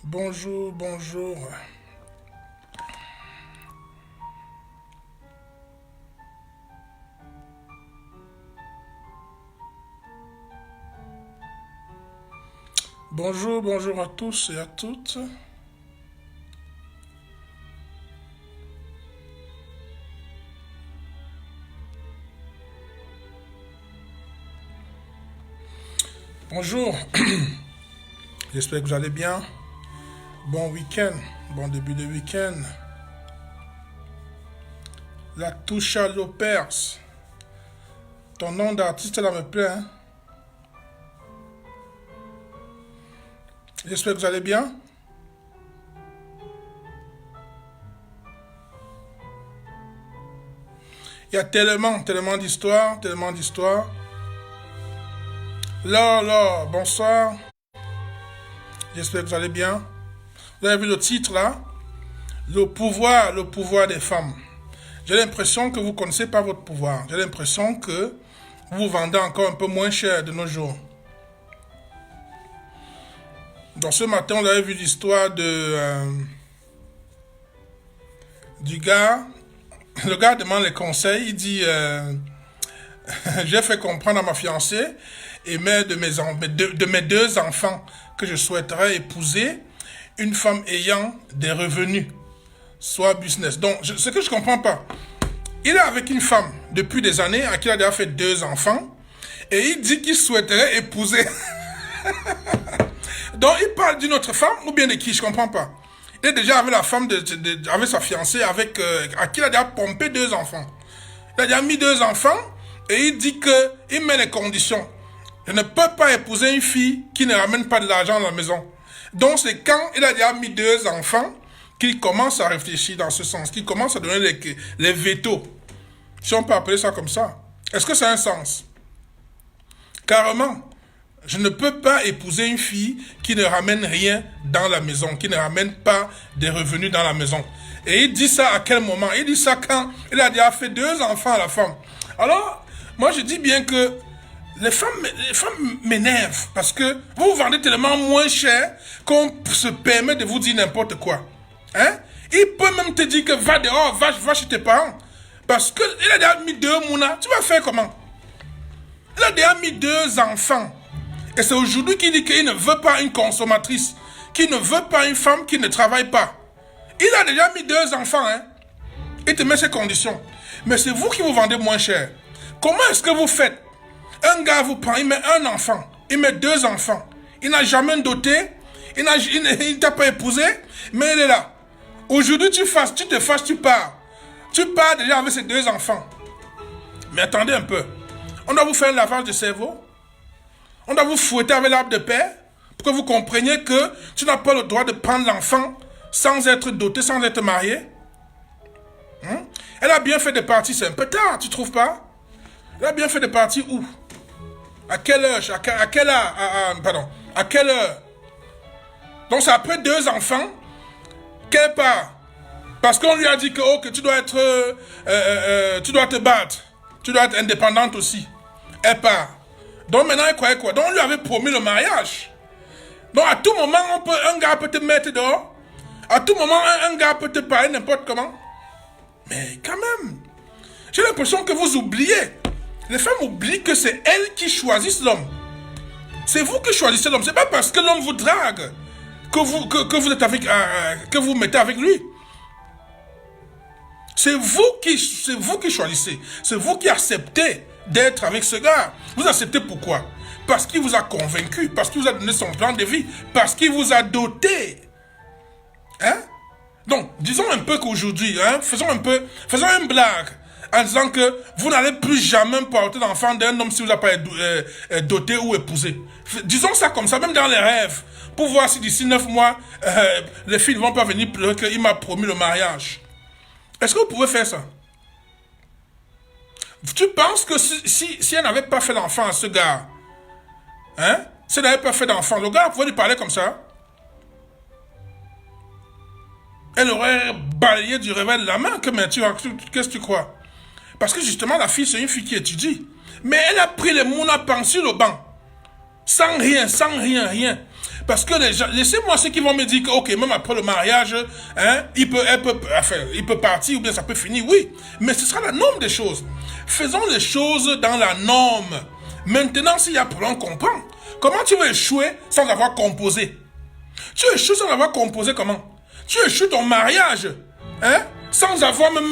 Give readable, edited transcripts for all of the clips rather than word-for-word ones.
Bonjour, bonjour. Bonjour, bonjour à tous et à toutes. Bonjour. J'espère que vous allez bien. Bon week-end, bon début de week-end. La Toucha Lopers. Ton nom d'artiste là me plaît, hein? J'espère que vous allez bien. Il y a tellement d'histoires, tellement d'histoires. Là, bonsoir. J'espère que vous allez bien. Vous avez vu le titre là? Le pouvoir des femmes. J'ai l'impression que vous ne connaissez pas votre pouvoir. J'ai l'impression que vous vous vendez encore un peu moins cher de nos jours. Donc ce matin, on avait vu l'histoire du gars. Le gars demande les conseils. Il dit j'ai fait comprendre à ma fiancée et mère de mes deux enfants que je souhaiterais épouser une femme ayant des revenus, soit business. Donc, ce que je comprends pas, il est avec une femme depuis des années à qui il a déjà fait 2 enfants et il dit qu'il souhaiterait épouser. Donc, il parle d'une autre femme ou bien de qui? Je comprends pas. Il est déjà avec la femme avec sa fiancée à qui il a déjà pompé 2 enfants. Il a déjà mis 2 enfants et il dit il met les conditions. Je ne peux pas épouser une fille qui ne ramène pas de l'argent à la maison. Donc c'est quand il a déjà mis 2 enfants qu'il commence à réfléchir dans ce sens, qu'il commence à donner les vétos. Si on peut appeler ça comme ça. Est-ce que ça a un sens? Carrément. Je ne peux pas épouser une fille qui ne ramène rien dans la maison, qui ne ramène pas des revenus dans la maison. Et il dit ça à quel moment? Il dit ça quand il a déjà fait 2 enfants à la femme. Alors, moi je dis bien que les femmes m'énervent parce que vous vous vendez tellement moins cher qu'on se permet de vous dire n'importe quoi. Hein? Il peut même te dire que va dehors, va chez tes parents. Parce qu'il a déjà mis 2 mounas. Tu vas faire comment? Il a déjà mis 2 enfants. Et c'est aujourd'hui qu'il dit qu'il ne veut pas une consommatrice, qu'il ne veut pas une femme qui ne travaille pas. Il a déjà mis 2 enfants, hein. Il te met ces conditions. Mais c'est vous qui vous vendez moins cher. Comment est-ce que vous faites? Un gars vous prend, il met 1 enfant, il met 2 enfants. Il n'a jamais doté, il ne t'a pas épousé, mais il est là. Aujourd'hui, tu te fâches, tu pars. Tu pars déjà avec ces 2 enfants. Mais attendez un peu. On doit vous faire un lavage de cerveau. On doit vous fouetter avec l'arbre de paix pour que vous compreniez que tu n'as pas le droit de prendre l'enfant sans être doté, sans être marié. Elle a bien fait de partir, c'est un peu tard, tu trouves pas? Elle a bien fait de partir où? À quelle heure? À quelle heure? Pardon. À quelle heure? Donc c'est après 2 enfants qu'elle part. Parce qu'on lui a dit que tu dois tu dois te battre. Tu dois être indépendante aussi. Elle part. Donc maintenant, elle croyait quoi? Donc on lui avait promis le mariage. Donc à tout moment, un gars peut te mettre dehors. À tout moment, un gars peut te parler n'importe comment. Mais quand même, j'ai l'impression que vous oubliez. Les femmes oublient que c'est elles qui choisissent l'homme. C'est vous qui choisissez l'homme. C'est pas parce que l'homme vous drague que vous êtes avec, que vous mettez avec lui. C'est vous qui choisissez. C'est vous qui acceptez d'être avec ce gars. Vous acceptez pourquoi? Parce qu'il vous a convaincu, parce qu'il vous a donné son plan de vie, parce qu'il vous a doté. Hein? Donc, disons un peu qu'aujourd'hui, faisons une blague en disant que vous n'allez plus jamais porter l'enfant d'un homme si vous n'avez pas doté ou épousé. Disons ça comme ça, même dans les rêves, pour voir si d'ici 9 mois, les filles ne vont pas venir pleurer qu'il m'a promis le mariage. Est-ce que vous pouvez faire ça? Tu penses que si elle n'avait pas fait d'enfant à ce gars, si elle n'avait pas fait d'enfant, le gars pouvait lui parler comme ça? Elle aurait balayé du revers de la main. Qu'est-ce que tu crois? Parce que justement, la fille, c'est une fille qui étudie. Mais elle a pris les mounas sur le banc. Sans rien, rien. Parce que les gens, laissez-moi ceux qui vont me dire que, ok, même après le mariage, hein, il peut partir ou bien ça peut finir, oui. Mais ce sera la norme des choses. Faisons les choses dans la norme. Maintenant, s'il y a problème, on comprend. Comment tu veux échouer sans avoir composé? Tu échoues sans avoir composé comment? Tu échoues ton mariage, hein, sans avoir même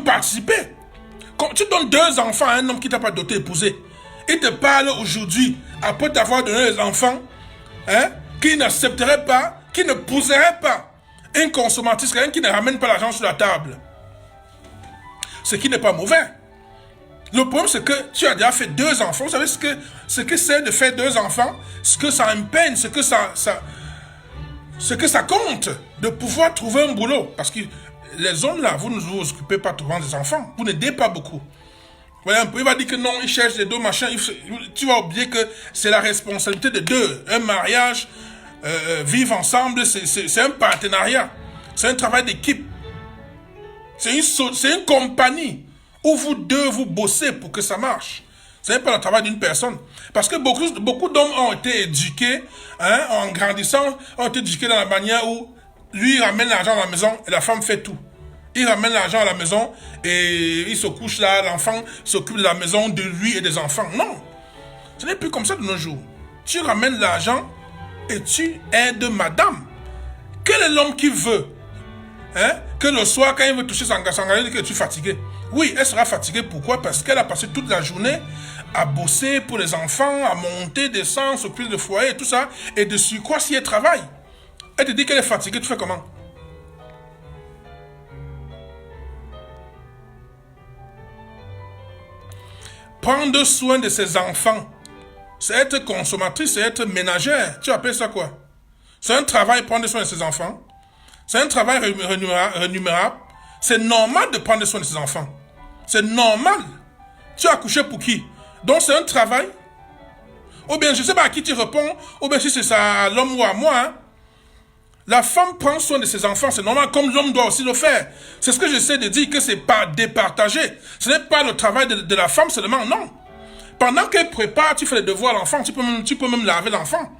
participé. Quand tu donnes 2 enfants à un homme qui t'a pas doté, épousé, il te parle aujourd'hui, après t'avoir donné les enfants, hein, qui n'accepterait pas, qui ne pousserait pas un consommatrice, quelqu'un qui ne ramène pas l'argent sur la table. Ce qui n'est pas mauvais. Le problème, c'est que tu as déjà fait 2 enfants. Vous savez ce que c'est de faire 2 enfants? Ce que ça impeine, ce que ça compte de pouvoir trouver un boulot. Parce que les hommes là, vous ne vous occupez pas souvent des enfants. Vous n'aidez pas beaucoup. Voilà un peu, il va dire que non, il cherche les 2 machins. Tu vas oublier que c'est la responsabilité de 2. Un mariage, vivre ensemble, c'est un partenariat. C'est un travail d'équipe. C'est une compagnie où vous 2, vous bossez pour que ça marche. Ce n'est pas le travail d'une personne. Parce que beaucoup d'hommes ont été éduqués, hein, en grandissant, ont été éduqués dans la manière où lui, il ramène l'argent à la maison et la femme fait tout. Il ramène l'argent à la maison et il se couche là, l'enfant s'occupe de la maison, de lui et des enfants. Non, ce n'est plus comme ça de nos jours. Tu ramènes l'argent et tu aides madame. Quel est l'homme qui veut, hein, que le soir, quand il veut toucher son gars, que tu es fatigué? Oui, elle sera fatiguée. Pourquoi? Parce qu'elle a passé toute la journée à bosser pour les enfants, à monter, descendre, s'occuper de foyer et tout ça. Et de surcroît, si elle travaille, elle te dit qu'elle est fatiguée, tu fais comment? Prendre soin de ses enfants, c'est être consommatrice, c'est être ménagère. Tu appelles ça quoi? C'est un travail, prendre soin de ses enfants. C'est un travail rémunérable. C'est normal de prendre soin de ses enfants. C'est normal. Tu as accouché pour qui? Donc c'est un travail. Ou bien je ne sais pas à qui tu réponds. Ou bien si c'est ça à l'homme ou à moi. Hein. La femme prend soin de ses enfants. C'est normal comme l'homme doit aussi le faire. C'est ce que j'essaie de dire, que c'est pas départagé. Ce n'est pas le travail de la femme seulement, non. Pendant qu'elle prépare, tu fais les devoirs à l'enfant. Tu peux même laver l'enfant.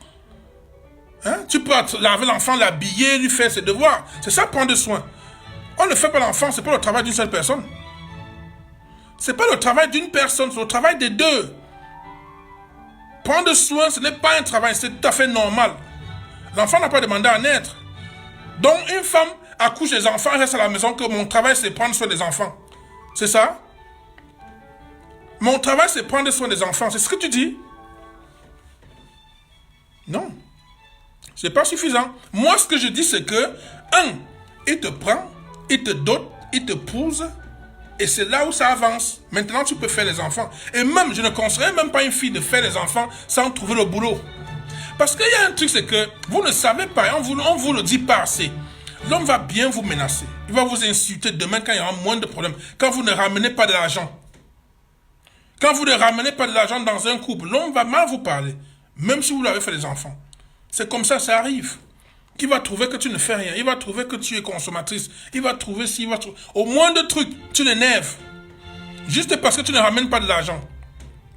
Hein? Tu peux laver l'enfant, l'habiller, lui faire ses devoirs. C'est ça, prendre soin. On ne fait pas l'enfant, c'est pas le travail d'une seule personne. C'est pas le travail d'une personne, c'est le travail des 2. Prendre soin, ce n'est pas un travail, c'est tout à fait normal. L'enfant n'a pas demandé à naître. Donc une femme accouche des enfants, reste à la maison, que mon travail c'est prendre soin des enfants. C'est ça? Mon travail c'est prendre soin des enfants, c'est ce que tu dis? Non. C'est pas suffisant. Moi ce que je dis c'est que, il te prend, il te dote, il te pousse, et c'est là où ça avance. Maintenant, tu peux faire les enfants. Et même, je ne conseillerais même pas une fille de faire les enfants sans trouver le boulot. Parce qu'il y a un truc, c'est que vous ne savez pas, on vous le dit pas assez. L'homme va bien vous menacer. Il va vous insulter demain quand il y aura moins de problèmes. Quand vous ne ramenez pas de l'argent. Quand vous ne ramenez pas de l'argent dans un couple, l'homme va mal vous parler. Même si vous l'avez fait les enfants. C'est comme ça arrive. Il va trouver que tu ne fais rien. Il va trouver que tu es consommatrice. Il va trouver si, il va trouver... Au moindre truc, tu l'énerves. Juste parce que tu ne ramènes pas de l'argent.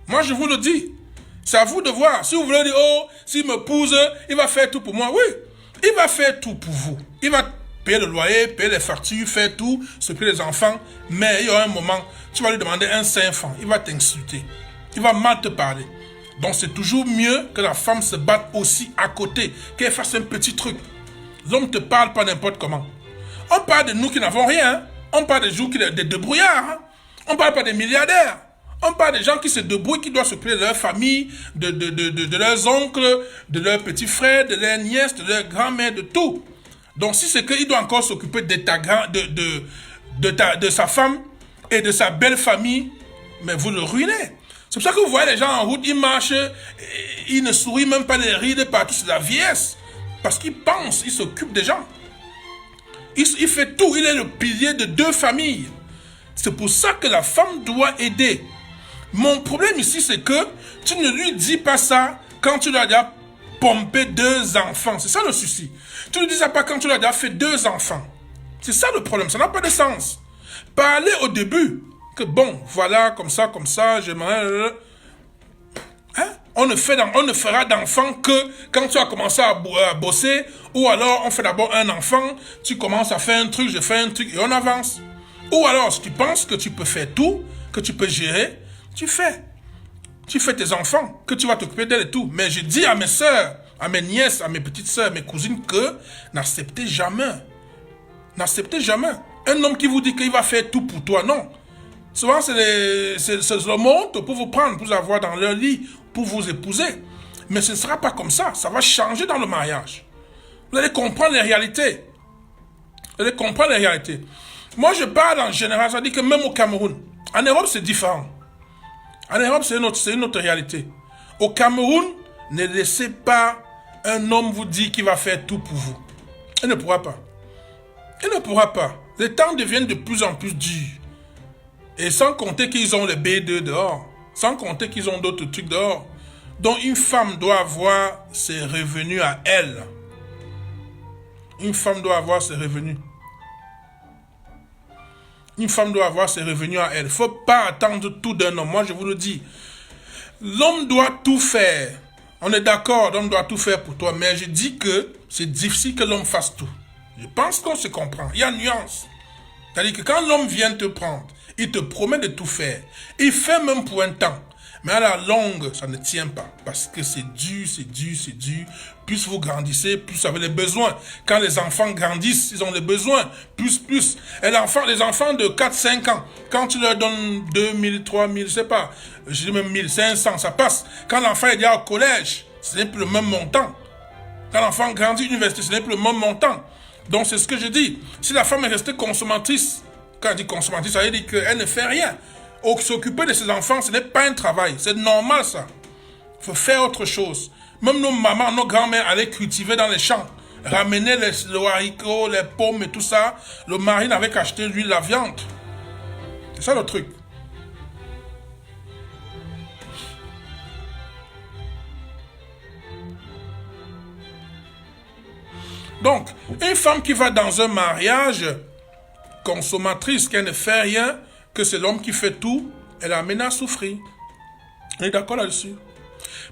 Moi, je vous le dis. C'est à vous de voir. Si vous voulez dire, oh, s'il me pousse, il va faire tout pour moi. Oui, il va faire tout pour vous. Il va payer le loyer, payer les factures, faire tout, s'occuper des enfants. Mais il y aura un moment, tu vas lui demander un 5 francs. Il va t'insulter. Il va mal te parler. Donc c'est toujours mieux que la femme se batte aussi à côté, qu'elle fasse un petit truc. L'homme ne te parle pas n'importe comment. On parle de nous qui n'avons rien. Hein. On parle des gens des débrouillards. Hein. On ne parle pas des milliardaires. On parle des gens qui se débrouillent, qui doivent s'occuper de leur famille, de leurs oncles, de leurs petits frères, de leurs nièces, de leurs grands-mères, de tout. Donc si c'est qu'il doit encore s'occuper de sa femme et de sa belle famille, mais vous le ruinez. C'est pour ça que vous voyez les gens en route, ils marchent, ils ne sourient même pas, les rides partout, c'est la vieillesse. Parce qu'il pense, il s'occupe des gens. Il fait tout, il est le pilier de 2 familles. C'est pour ça que la femme doit aider. Mon problème ici, c'est que tu ne lui dis pas ça quand tu lui as déjà pompé 2 enfants. C'est ça le souci. Tu ne lui dis ça pas quand tu lui as déjà fait 2 enfants. C'est ça le problème, ça n'a pas de sens. Parler au début, que bon, voilà, comme ça, j'aimerais... Hein? On ne fera d'enfant que quand tu as commencé à bosser, ou alors on fait d'abord un enfant, tu commences à faire un truc, je fais un truc, et on avance. Ou alors, si tu penses que tu peux faire tout, que tu peux gérer, tu fais. Tu fais tes enfants, que tu vas t'occuper d'elles et tout. Mais je dis à mes sœurs, à mes nièces, à mes petites sœurs, mes cousines, que n'acceptez jamais. N'acceptez jamais. Un homme qui vous dit qu'il va faire tout pour toi, non. Souvent, c'est le monde pour vous prendre, pour vous avoir dans leur lit, pour vous épouser. Mais ce ne sera pas comme ça. Ça va changer dans le mariage. Vous allez comprendre les réalités. Vous allez comprendre les réalités. Moi, je parle en général. Ça dit que même au Cameroun, en Europe, c'est différent. En Europe, c'est une autre réalité. Au Cameroun, ne laissez pas un homme vous dire qu'il va faire tout pour vous. Il ne pourra pas. Il ne pourra pas. Les temps deviennent de plus en plus durs. Et sans compter qu'ils ont les B2 dehors. Sans compter qu'ils ont d'autres trucs dehors. Donc une femme doit avoir ses revenus à elle. Une femme doit avoir ses revenus. Une femme doit avoir ses revenus à elle. Il ne faut pas attendre tout d'un homme. Moi, je vous le dis. L'homme doit tout faire. On est d'accord, l'homme doit tout faire pour toi. Mais je dis que c'est difficile que l'homme fasse tout. Je pense qu'on se comprend. Il y a une nuance. C'est-à-dire que quand l'homme vient te prendre, il te promet de tout faire. Il fait même pour un temps. Mais à la longue, ça ne tient pas. Parce que c'est dur, c'est dur, c'est dur. Plus vous grandissez, plus vous avez les besoins. Quand les enfants grandissent, ils ont les besoins. Plus. Et les enfants de 4-5 ans, quand tu leur donnes 2000, 3000, je sais pas, je dis même 1500, ça passe. Quand l'enfant est déjà au collège, ce n'est plus le même montant. Quand l'enfant grandit à l'université, ce n'est plus le même montant. Donc c'est ce que je dis. Si la femme est restée consommatrice, quand elle dit consommatrice, ça veut dire qu'elle ne fait rien. S'occuper de ses enfants, ce n'est pas un travail. C'est normal ça. Il faut faire autre chose. Même nos mamans, nos grands-mères allaient cultiver dans les champs. Ramener les haricots, les pommes et tout ça. Le mari n'avait qu'acheter lui la viande. C'est ça le truc. Donc, une femme qui va dans un mariage consommatrice, qui ne fait rien, que c'est l'homme qui fait tout, elle amène à souffrir. On est d'accord là-dessus?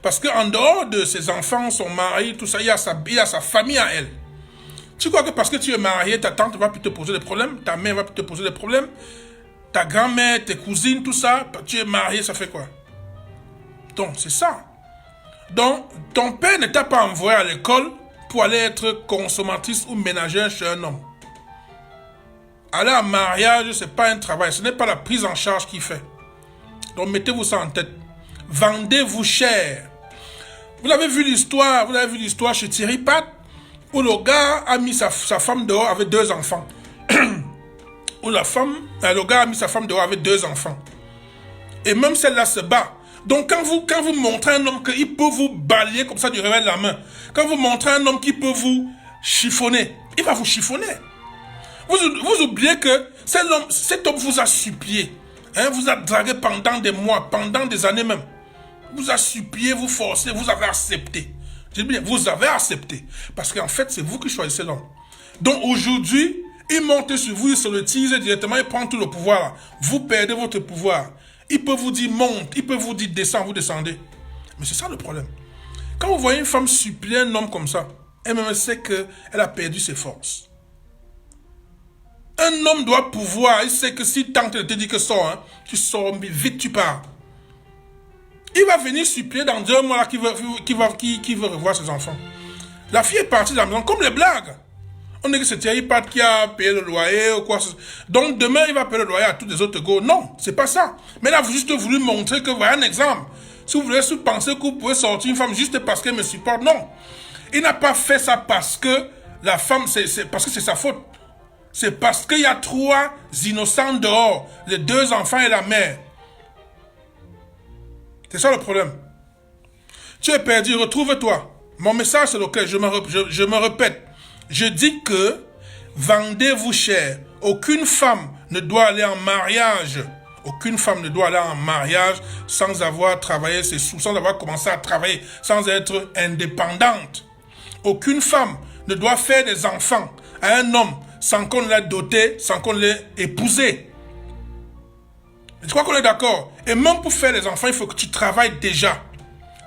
Parce qu'en dehors de ses enfants, son mari, tout ça, il y a sa famille à elle. Tu crois que parce que tu es marié, ta tante va plus te poser des problèmes, ta mère va plus te poser des problèmes, ta grand-mère, tes cousines, tout ça, tu es marié, ça fait quoi? Donc, c'est ça. Donc, ton père ne t'a pas envoyé à l'école pour aller être consommatrice ou ménagère chez un homme. Aller en mariage, ce n'est pas un travail, ce n'est pas la prise en charge qu'il fait. Donc mettez-vous ça en tête. Vendez-vous cher. Vous avez vu l'histoire chez Thierry Pat, où le gars a mis sa femme dehors avec 2 enfants. Où le gars a mis sa femme dehors avec 2 enfants. Et même celle-là se bat. Donc quand vous montrez un homme qu'il peut vous balayer comme ça du revers de la main, quand vous montrez un homme qui peut vous chiffonner, il va vous chiffonner. Vous oubliez que cet homme vous a supplié, vous a dragué pendant des mois, pendant des années même. Vous a supplié, vous forcé, vous avez accepté. Je dis bien, vous avez accepté. Parce qu'en fait, c'est vous qui choisissez l'homme. Donc aujourd'hui, il monte sur vous, il se le tise directement, il prend tout le pouvoir là. Vous perdez votre pouvoir. Il peut vous dire monte, il peut vous dire descends, vous descendez. Mais c'est ça le problème. Quand vous voyez une femme supplier un homme comme ça, elle-même sait qu'elle a perdu ses forces. Un homme doit pouvoir, il sait que si tante te dit que sors, tu sors, mais vite tu pars. Il va venir supplier dans 2 mois là, qui veut revoir ses enfants. La fille est partie de la maison, comme les blagues. On dit que c'est Thierry Pat qui a payé le loyer ou quoi. Donc demain, il va payer le loyer à tous les autres go. Non, c'est pas ça. Mais là, vous juste voulu montrer que, voilà un exemple. Si vous voulez penser que vous pouvez sortir une femme juste parce qu'elle me supporte, non. Il n'a pas fait ça parce que la femme, parce que c'est sa faute. C'est parce qu'il y a 3 innocents dehors, les 2 enfants et la mère. C'est ça le problème. Tu es perdu, retrouve-toi. Mon message c'est lequel je me répète. Je dis que vendez-vous cher. Aucune femme ne doit aller en mariage. Aucune femme ne doit aller en mariage sans avoir travaillé ses sous, sans avoir commencé à travailler, sans être indépendante. Aucune femme ne doit faire des enfants à un homme sans qu'on l'ait doté, sans qu'on l'ait épousé. Je crois qu'on est d'accord. Et même pour faire les enfants, il faut que tu travailles déjà.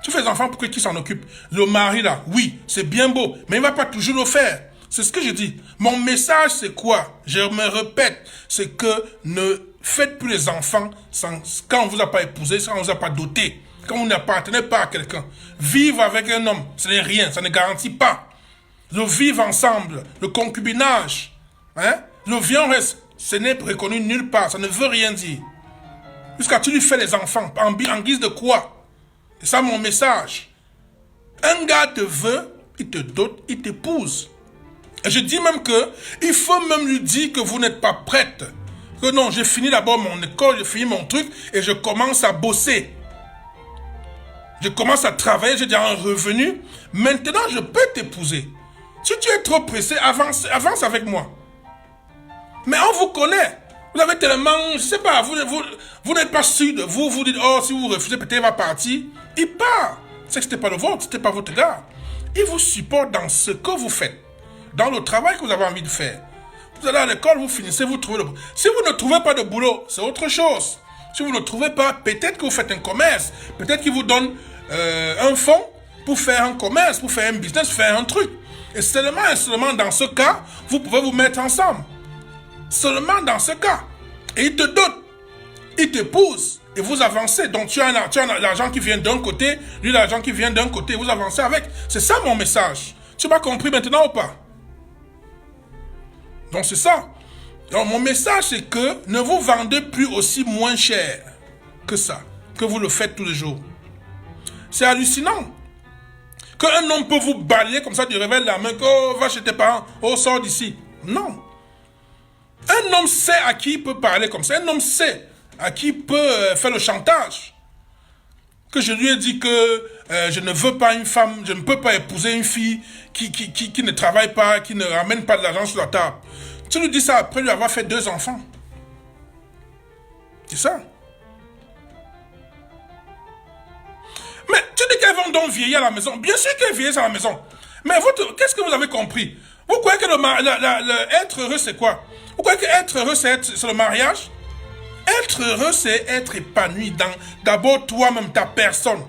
Tu Tu fais des enfants pour que qui s'en occupe? Le mari là, oui, c'est bien beau, mais il ne va pas toujours le faire. C'est ce que je dis. Mon message, c'est quoi? Je me répète, c'est que ne faites plus les enfants quand on ne vous a pas épousé, quand on ne vous a pas doté, quand vous n'appartenez pas à quelqu'un. Vivre avec un homme, ce n'est rien, ça ne garantit pas. Le vivre ensemble, le concubinage, hein? Le viande, ce n'est reconnu nulle part, ça ne veut rien dire. Jusqu'à tu lui fais les enfants, en guise de quoi? C'est ça mon message. Un gars te veut, il te dote, il t'épouse. Et je dis même que, il faut même lui dire que vous n'êtes pas prête. Que non, j'ai fini d'abord mon école, j'ai fini mon truc, et je commence à bosser. Je commence à travailler, j'ai déjà un revenu. Maintenant, je peux t'épouser. Si tu es trop pressé, avance avec moi. Mais on vous connaît. Vous avez tellement, je sais pas, vous n'êtes pas sûr de vous, vous dites, oh, si vous refusez, peut-être il va partir. Il part. C'est que c'était pas le vôtre, c'était pas votre gars. Il vous supporte dans ce que vous faites. Dans le travail que vous avez envie de faire. Vous allez à l'école, vous finissez, vous trouvez le boulot. Si vous ne trouvez pas de boulot, c'est autre chose. Si vous ne trouvez pas, peut-être que vous faites un commerce. Peut-être qu'il vous donne un fonds pour faire un commerce, pour faire un business, pour faire un truc. Et seulement et seulement dans ce cas, vous pouvez vous mettre ensemble. Seulement dans ce cas. Et il te dote. Il t'épouse. Et vous avancez. Donc tu as l'argent qui vient d'un côté, lui l'argent qui vient d'un côté. Vous avancez avec. C'est ça mon message. Tu m'as compris maintenant ou pas? Donc c'est ça. Donc mon message c'est que ne vous vendez plus aussi moins cher que ça. Que vous le faites tous les jours. C'est hallucinant. Qu'un homme peut vous balayer comme ça du réveil de la main. Oh, va chez tes parents. Oh, sors d'ici. Non. Un homme sait à qui il peut parler comme ça. Un homme sait à qui il peut faire le chantage. Que je lui ai dit que je ne veux pas une femme, je ne peux pas épouser une fille qui ne travaille pas, qui ne ramène pas de l'argent sur la table. Tu lui dis ça après lui avoir fait 2 enfants. C'est ça. Mais tu dis qu'elles vont donc vieillir à la maison. Bien sûr qu'elles vieillissent à la maison. Mais qu'est-ce que vous avez compris? Vous croyez que être heureux, c'est quoi? Vous croyez qu'être heureux, c'est le mariage? Être heureux, c'est être épanoui dans d'abord toi-même, ta personne.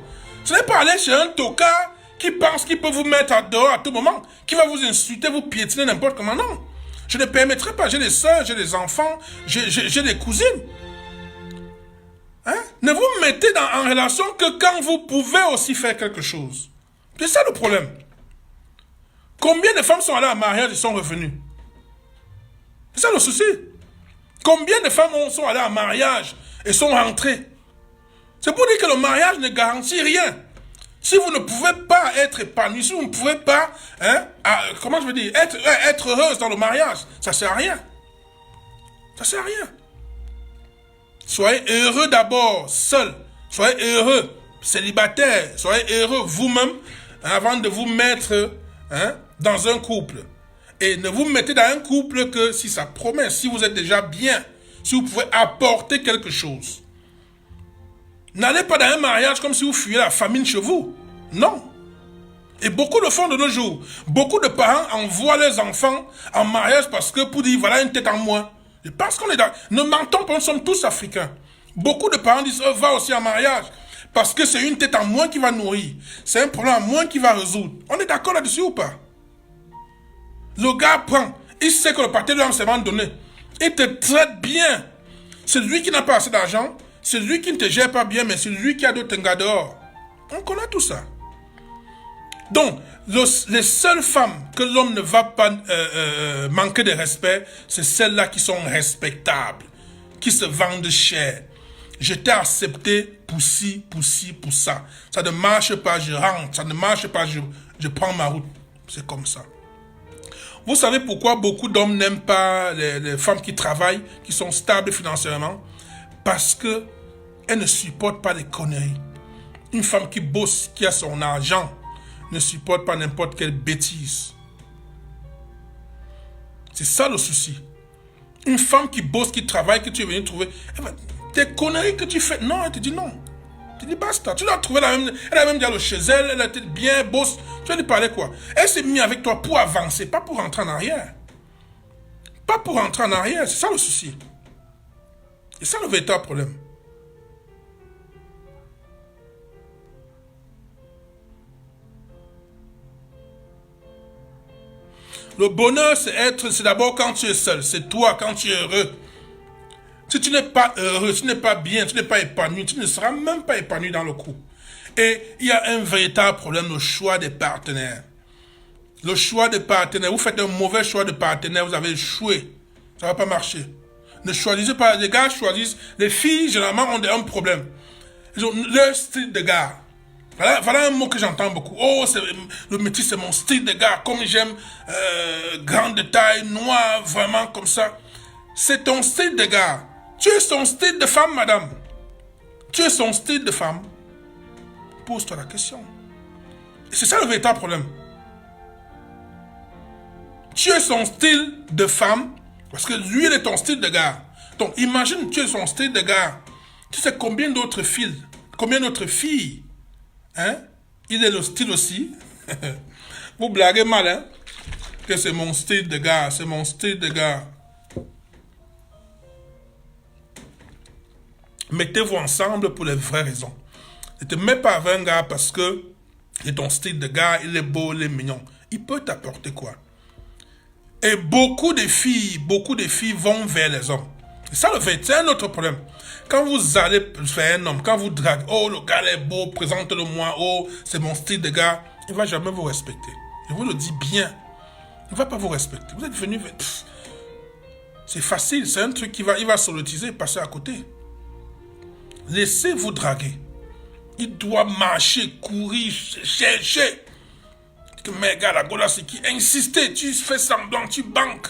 Ce n'est pas aller chez un tocard qui pense qu'il peut vous mettre à dehors à tout moment, qui va vous insulter, vous piétiner n'importe comment. Non. Je ne permettrai pas. J'ai des soeurs, j'ai des enfants, j'ai des cousines. Hein? Ne vous mettez en relation que quand vous pouvez aussi faire quelque chose. C'est ça le problème. Combien de femmes sont allées en mariage et sont revenues? C'est ça le souci. Combien de femmes sont allées en mariage et sont rentrées? C'est pour dire que le mariage ne garantit rien. Si vous ne pouvez pas être épanoui, si vous ne pouvez pas, comment je veux dire, être heureuse dans le mariage, ça ne sert à rien. Ça ne sert à rien. Soyez heureux d'abord, seul. Soyez heureux, célibataire. Soyez heureux vous-même avant de vous mettre dans un couple. Et ne vous mettez dans un couple que si ça promet, si vous êtes déjà bien, si vous pouvez apporter quelque chose. N'allez pas dans un mariage comme si vous fuyez la famine chez vous. Non. Et beaucoup le font de nos jours. Beaucoup de parents envoient leurs enfants en mariage parce que pour dire voilà une tête en moins. Et parce qu'on est dans... Ne mentons pas, nous sommes tous africains. Beaucoup de parents disent va aussi en mariage parce que c'est une tête en moins qui va nourrir. C'est un problème en moins qui va résoudre. On est d'accord là-dessus ou pas? Le gars prend, il sait que le partenaire lui a enseignement donné. Il te traite bien. C'est lui qui n'a pas assez d'argent, c'est lui qui ne te gère pas bien, mais c'est lui qui a d'autres gars dehors. On connaît tout ça. Donc, les seules femmes que l'homme ne va pas manquer de respect, c'est celles-là qui sont respectables, qui se vendent cher. Je t'ai accepté pour ci, pour ça. Ça ne marche pas, je rentre. Ça ne marche pas, je prends ma route. C'est comme ça. Vous savez pourquoi beaucoup d'hommes n'aiment pas les femmes qui travaillent, qui sont stables financièrement? Parce que elles ne supportent pas les conneries. Une femme qui bosse, qui a son argent, ne supporte pas n'importe quelle bêtise. C'est ça le souci. Une femme qui bosse, qui travaille, que tu es venu trouver, tes conneries que tu fais, non, elle te dit non. Tu dis basta. Tu l'as trouvé elle a même dit chez elle, elle était bien, bosse. Tu vas lui parler quoi? Elle s'est mise avec toi pour avancer, pas pour rentrer en arrière. Pas pour rentrer en arrière, c'est ça le souci. C'est ça le véritable problème. Le bonheur, c'est d'abord quand tu es seul. C'est toi, quand tu es heureux. Si tu n'es pas heureux, tu n'es pas bien, tu n'es pas épanoui, tu ne seras même pas épanoui dans le couple. Et il y a un véritable problème, le choix des partenaires. Le choix des partenaires. Vous faites un mauvais choix de partenaire, vous avez échoué. Ça ne va pas marcher. Ne choisissez pas. Les gars choisissent. Les filles, généralement, ont un problème. Ils ont leur style de gars. Voilà un mot que j'entends beaucoup. Oh, le métis, c'est mon style de gars. Comme j'aime, grande taille, noir, vraiment comme ça. C'est ton style de gars. Tu es son style de femme, madame. Tu es son style de femme. Pose-toi la question. Et c'est ça le véritable problème. Tu es son style de femme, parce que lui, il est ton style de gars. Donc, imagine, tu es son style de gars. Tu sais combien d'autres filles, hein? Il est le style aussi. Vous blaguez mal, hein? Que c'est mon style de gars, c'est mon style de gars. Mettez-vous ensemble pour les vraies raisons. Ne te mets pas avec un gars parce que c'est ton style de gars, il est beau, il est mignon. Il peut t'apporter quoi? Et beaucoup de filles vont vers les hommes. Et ça, c'est un autre problème. Quand vous allez faire un homme, quand vous draguez, oh, le gars est beau, présente-le-moi, oh, c'est mon style de gars, il ne va jamais vous respecter. Je vous le dis bien. Il ne va pas vous respecter. Vous êtes venu... C'est facile, c'est un truc il va solutiser, passer à côté. Laissez-vous draguer. Il doit marcher, courir, chercher. Mais gars, la gola, c'est qui? Insister, tu fais semblant, tu banques.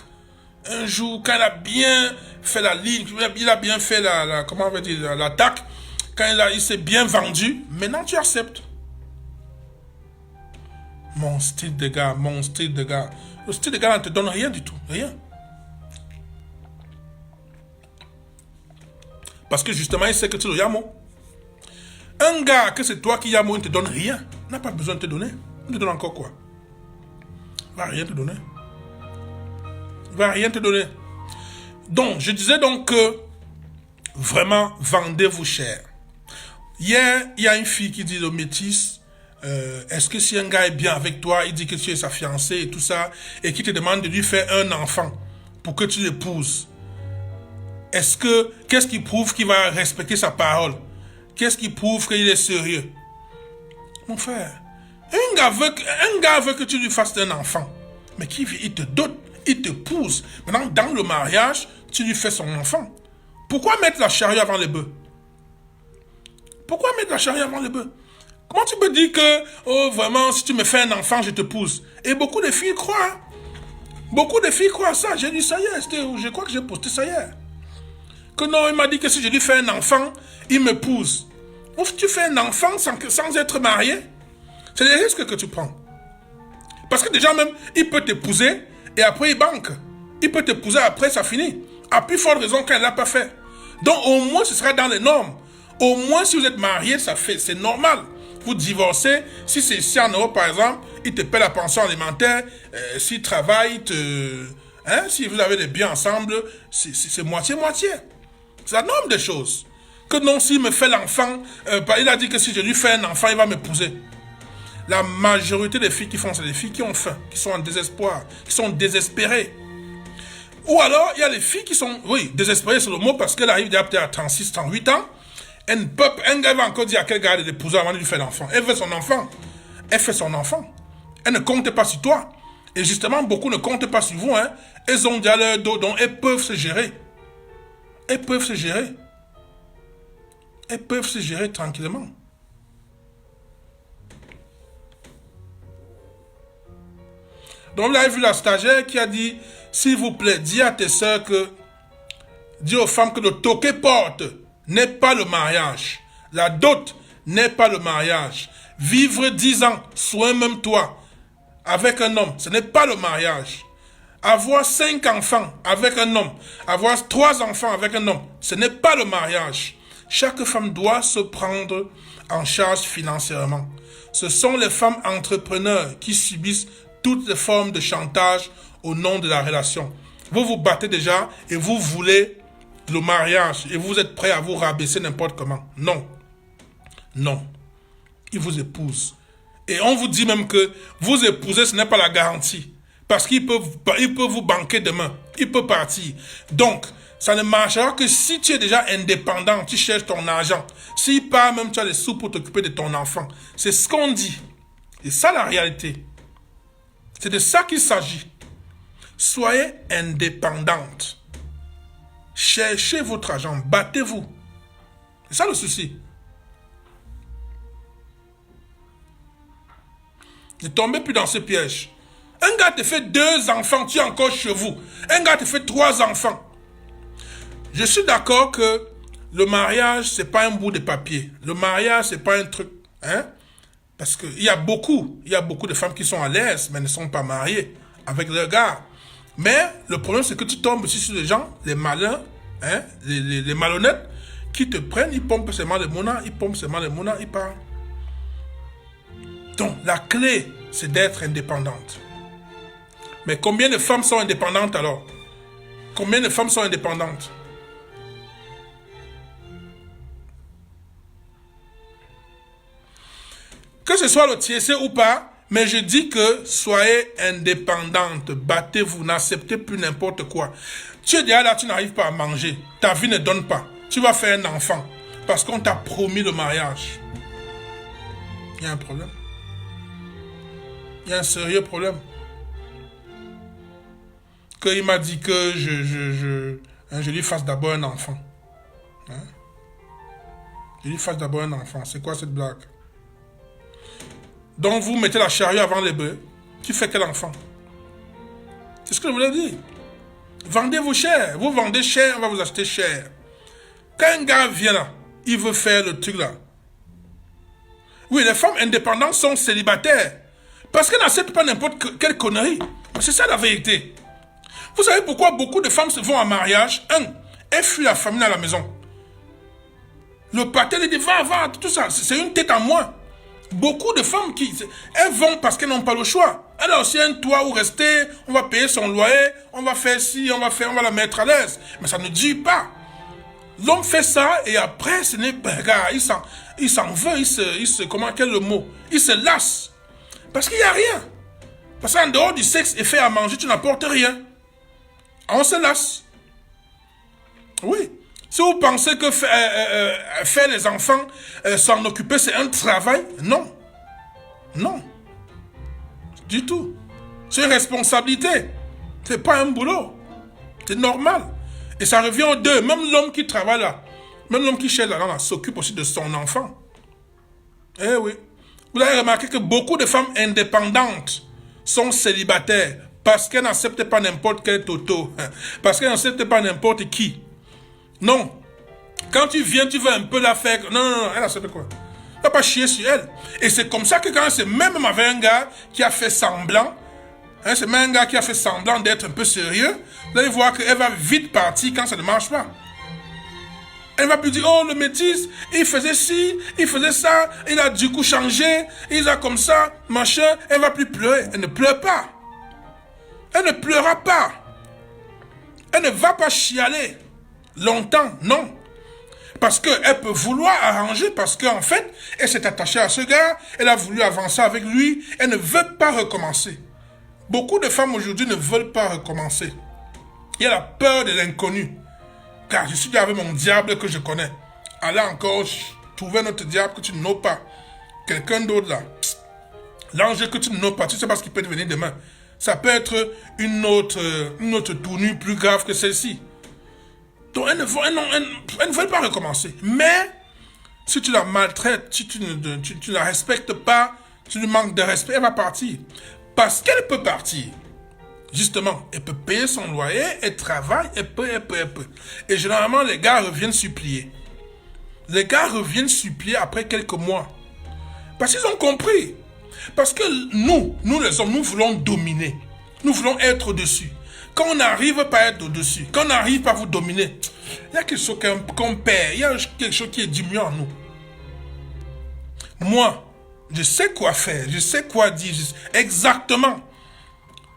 Un jour, quand il a bien fait la ligne, il a bien fait comment on va dire, l'attaque, quand il s'est bien vendu, maintenant tu acceptes. Mon style de gars, mon style de gars. Le style de gars ne te donne rien du tout, rien. Parce que justement, il sait que tu le yamo. Un gars que c'est toi qui yamo, il ne te donne rien. Il n'a pas besoin de te donner. Il te donne encore quoi? Il ne va rien te donner. Il ne va rien te donner. Donc, je disais donc que vraiment, vendez-vous cher. Hier, il y a une fille qui dit le métis, est-ce que si un gars est bien avec toi, il dit que tu es sa fiancée et tout ça, et qui te demande de lui faire un enfant pour que tu l'épouses, qu'est-ce qui prouve qu'il va respecter sa parole? Qu'est-ce qui prouve qu'il est sérieux? Mon frère, un gars veut que tu lui fasses un enfant, mais il te dote, il te pousse. Maintenant, dans le mariage, tu lui fais son enfant. Pourquoi mettre la charrue avant les bœufs? Pourquoi mettre la charrue avant les bœufs? Comment tu peux dire que, oh vraiment, si tu me fais un enfant, je te pousse? Et beaucoup de filles croient. Beaucoup de filles croient ça. J'ai dit ça hier, je crois que j'ai posté ça hier. Que non, il m'a dit que si je lui fais un enfant, il me pousse. Ouf, tu fais un enfant sans être marié? C'est des risques que tu prends. Parce que déjà même, il peut t'épouser et après il banque. Il peut t'épouser après, ça finit. À plus forte raison qu'elle ne l'a pas fait. Donc au moins, ce sera dans les normes. Au moins, si vous êtes marié, c'est normal. Vous divorcez, si c'est ici en Europe par exemple, il te paie la pension alimentaire, s'il travaille, si vous avez des biens ensemble, c'est moitié-moitié. C'est la norme des choses. Que non, s'il me fait l'enfant, il a dit que si je lui fais un enfant, il va m'épouser. La majorité des filles qui font, c'est des filles qui ont faim, qui sont en désespoir, qui sont désespérées. Ou alors, il y a les filles qui sont, oui, désespérées, c'est le mot, parce qu'elle arrive déjà peut-être à 36, 38 ans. Un gars va encore dire à quel gars de l'épouser avant de lui faire l'enfant. Elle veut son enfant. Elle fait son enfant. Elle ne compte pas sur toi. Et justement, beaucoup ne comptent pas sur vous. Hein. Elles ont déjà leur dos, donc elles peuvent se gérer. Elles peuvent se gérer. Elles peuvent se gérer tranquillement. Donc, vous avez vu la stagiaire qui a dit, s'il vous plaît, dis à tes sœurs que, dis aux femmes que le toqué porte n'est pas le mariage. La dot n'est pas le mariage. Vivre 10 ans, soit même toi, avec un homme, ce n'est pas le mariage. Avoir 5 enfants avec un homme, avoir 3 enfants avec un homme, ce n'est pas le mariage. Chaque femme doit se prendre en charge financièrement. Ce sont les femmes entrepreneurs qui subissent toutes les formes de chantage au nom de la relation. Vous vous battez déjà et vous voulez le mariage et vous êtes prêt à vous rabaisser n'importe comment. Non. Non. Il vous épouse. Et on vous dit même que vous épouser, ce n'est pas la garantie. Parce qu'il peut vous banquer demain. Il peut partir. Donc, ça ne marchera que si tu es déjà indépendant, tu cherches ton argent. S'il part, même tu as les sous pour t'occuper de ton enfant. C'est ce qu'on dit. Et ça, la réalité. C'est de ça qu'il s'agit. Soyez indépendante. Cherchez votre argent. Battez-vous. C'est ça le souci. Ne tombez plus dans ce piège. Un gars te fait 2 enfants, tu es encore chez vous. Un gars te fait 3 enfants. Je suis d'accord que le mariage, c'est pas un bout de papier. Le mariage, c'est pas un truc, hein? Parce qu'il y a beaucoup de femmes qui sont à l'aise, mais ne sont pas mariées avec leur gars. Mais le problème, c'est que tu tombes aussi sur les gens, les malins, hein, les malhonnêtes, qui te prennent, ils pompent seulement les monnaies, ils partent. Donc, la clé, c'est d'être indépendante. Mais combien de femmes sont indépendantes alors? Combien de femmes sont indépendantes? Que ce soit le TSC ou pas, mais je dis que soyez indépendante, battez-vous, n'acceptez plus n'importe quoi. Tu es déjà là, tu n'arrives pas à manger, ta vie ne donne pas. Tu vas faire un enfant parce qu'on t'a promis le mariage. Il y a un problème. Il y a un sérieux problème. Qu'il m'a dit que je lui fasse d'abord un enfant. Hein? Je lui fasse d'abord un enfant. C'est quoi cette blague? Donc vous mettez la charrue avant les bœufs. Qui fait quel enfant? C'est ce que je voulais dire. Vendez-vous cher. Vous vendez cher, on va vous acheter cher. Quand un gars vient là, il veut faire le truc là. Oui, les femmes indépendantes sont célibataires. Parce qu'elles n'acceptent pas n'importe quelle connerie. C'est ça la vérité. Vous savez pourquoi beaucoup de femmes se vont en mariage? Elles fuient la famille à la maison. Le pater les dit, va, tout ça. C'est une tête en moins. Beaucoup de femmes elles vont parce qu'elles n'ont pas le choix. Elle a aussi un toit où rester, on va payer son loyer, on va faire ci, on va la mettre à l'aise. Mais ça ne dure pas. L'homme fait ça et après, ce n'est pas, regarde, il s'en veut, comment, quel est le mot? Il se lasse. Parce qu'il n'y a rien. Parce qu'en dehors du sexe et faire à manger, tu n'apportes rien. On se lasse. Oui. Si vous pensez que faire les enfants, s'en occuper, c'est un travail, non. Non. Du tout. C'est une responsabilité. C'est pas un boulot. C'est normal. Et ça revient aux deux. Même l'homme qui travaille là, même l'homme qui cherche là, s'occupe aussi de son enfant. Eh oui. Vous avez remarqué que beaucoup de femmes indépendantes sont célibataires parce qu'elles n'acceptent pas n'importe quel toto. Parce qu'elles n'acceptent pas n'importe qui. Non. Quand tu viens, tu veux un peu la faire. Non, elle accepte quoi? Tu vas pas chier sur elle. Et c'est comme ça que quand c'est même avec un gars qui a fait semblant, c'est même un gars qui a fait semblant d'être un peu sérieux, vous allez voir qu'elle va vite partir quand ça ne marche pas. Elle va plus dire, oh, le métis, il faisait ci, il faisait ça, il a du coup changé, il a comme ça, machin, elle va plus pleurer. Elle ne pleure pas. Elle ne pleurera pas. Elle ne va pas chialer longtemps, non. Parce qu'elle peut vouloir arranger, parce qu'en fait, elle s'est attachée à ce gars, elle a voulu avancer avec lui, elle ne veut pas recommencer. Beaucoup de femmes aujourd'hui ne veulent pas recommencer. Il y a la peur de l'inconnu. Car je suis déjà avec mon diable que je connais. Allez encore trouver un autre diable que tu n'as pas. Quelqu'un d'autre là. L'ange que tu n'as pas, tu sais pas ce qui peut devenir demain. Ça peut être une autre tournure plus grave que celle-ci. Donc elles ne veulent pas recommencer. Mais, si tu la maltraites, si tu ne la respectes pas, tu lui manques de respect, elle va partir. Parce qu'elle peut partir. Justement, elle peut payer son loyer, elle travaille, elle peut. Et généralement, les gars reviennent supplier. Les gars reviennent supplier après quelques mois. Parce qu'ils ont compris. Parce que nous les hommes, nous voulons dominer. Nous voulons être au-dessus. Quand on n'arrive pas à être au-dessus, quand on n'arrive pas à vous dominer, il y a quelque chose qu'on perd, il y a quelque chose qui est diminué en nous. Moi, je sais quoi faire, je sais quoi dire, exactement.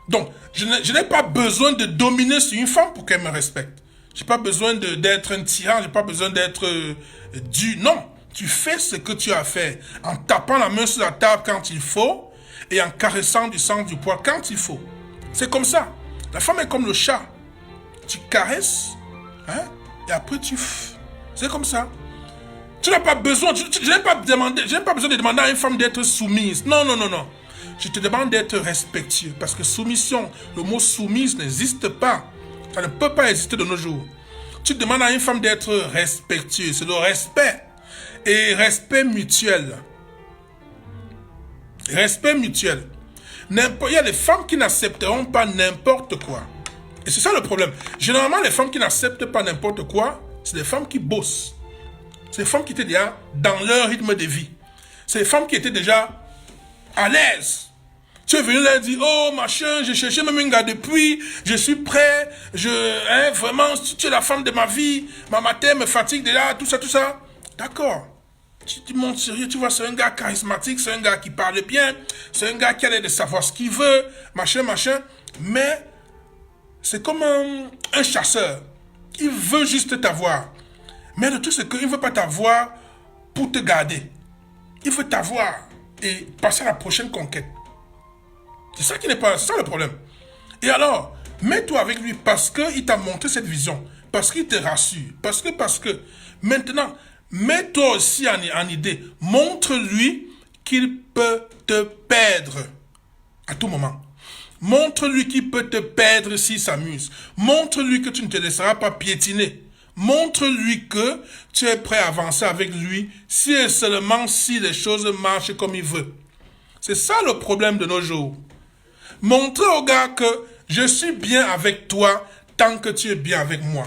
Donc, je n'ai pas besoin de dominer sur une femme pour qu'elle me respecte. Je n'ai pas besoin d'être un tyran, je n'ai pas besoin d'être dur. Non, tu fais ce que tu as à faire en tapant la main sur la table quand il faut et en caressant du sang du poil quand il faut. C'est comme ça. La femme est comme le chat. Tu caresses, hein, et après c'est comme ça. Tu n'as pas besoin, je n'ai pas besoin de demander à une femme d'être soumise. Non, non, non, non. Je te demande d'être respectueux. Parce que soumission, le mot soumise n'existe pas. Ça ne peut pas exister de nos jours. Tu demandes à une femme d'être respectueuse. C'est le respect. Et respect mutuel. Respect mutuel. Il y a des femmes qui n'accepteront pas n'importe quoi. Et c'est ça le problème. Généralement, les femmes qui n'acceptent pas n'importe quoi, c'est des femmes qui bossent. C'est des femmes qui étaient déjà dans leur rythme de vie. C'est des femmes qui étaient déjà à l'aise. Tu es venu leur dire, oh machin, j'ai cherché même un gars depuis, je suis prêt, vraiment, tu es la femme de ma vie, ma matin me fatigue déjà, tout ça, tout ça. D'accord. Tu montes sérieux, tu vois, c'est un gars charismatique, c'est un gars qui parle bien, c'est un gars qui a l'air de savoir ce qu'il veut, machin, machin. Mais c'est comme un chasseur. Il veut juste t'avoir. Mais le truc, c'est qu'il ne veut pas t'avoir pour te garder. Il veut t'avoir et passer à la prochaine conquête. C'est ça qui n'est pas... C'est ça le problème. Et alors, mets-toi avec lui parce qu'il t'a montré cette vision. Parce qu'il te rassure. Parce que... Maintenant, mets-toi aussi en idée. Montre-lui qu'il peut te perdre à tout moment. Montre-lui qu'il peut te perdre s'il s'amuse. Montre-lui que tu ne te laisseras pas piétiner. Montre-lui que tu es prêt à avancer avec lui si et seulement si les choses marchent comme il veut. C'est ça le problème de nos jours. Montre au gars que je suis bien avec toi tant que tu es bien avec moi.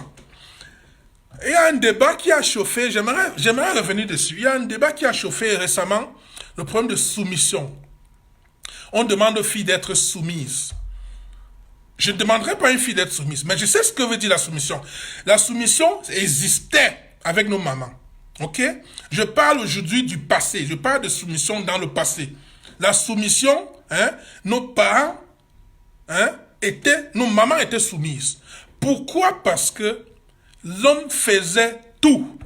Il y a un débat qui a chauffé, j'aimerais revenir dessus. Il y a un débat qui a chauffé récemment, le problème de soumission. On demande aux filles d'être soumises. Je ne demanderai pas à une fille d'être soumise, mais je sais ce que veut dire la soumission. La soumission existait avec nos mamans. Ok? Je parle aujourd'hui du passé. Je parle de soumission dans le passé. La soumission, nos parents, nos mamans étaient soumises. Pourquoi? Parce que l'homme faisait tout.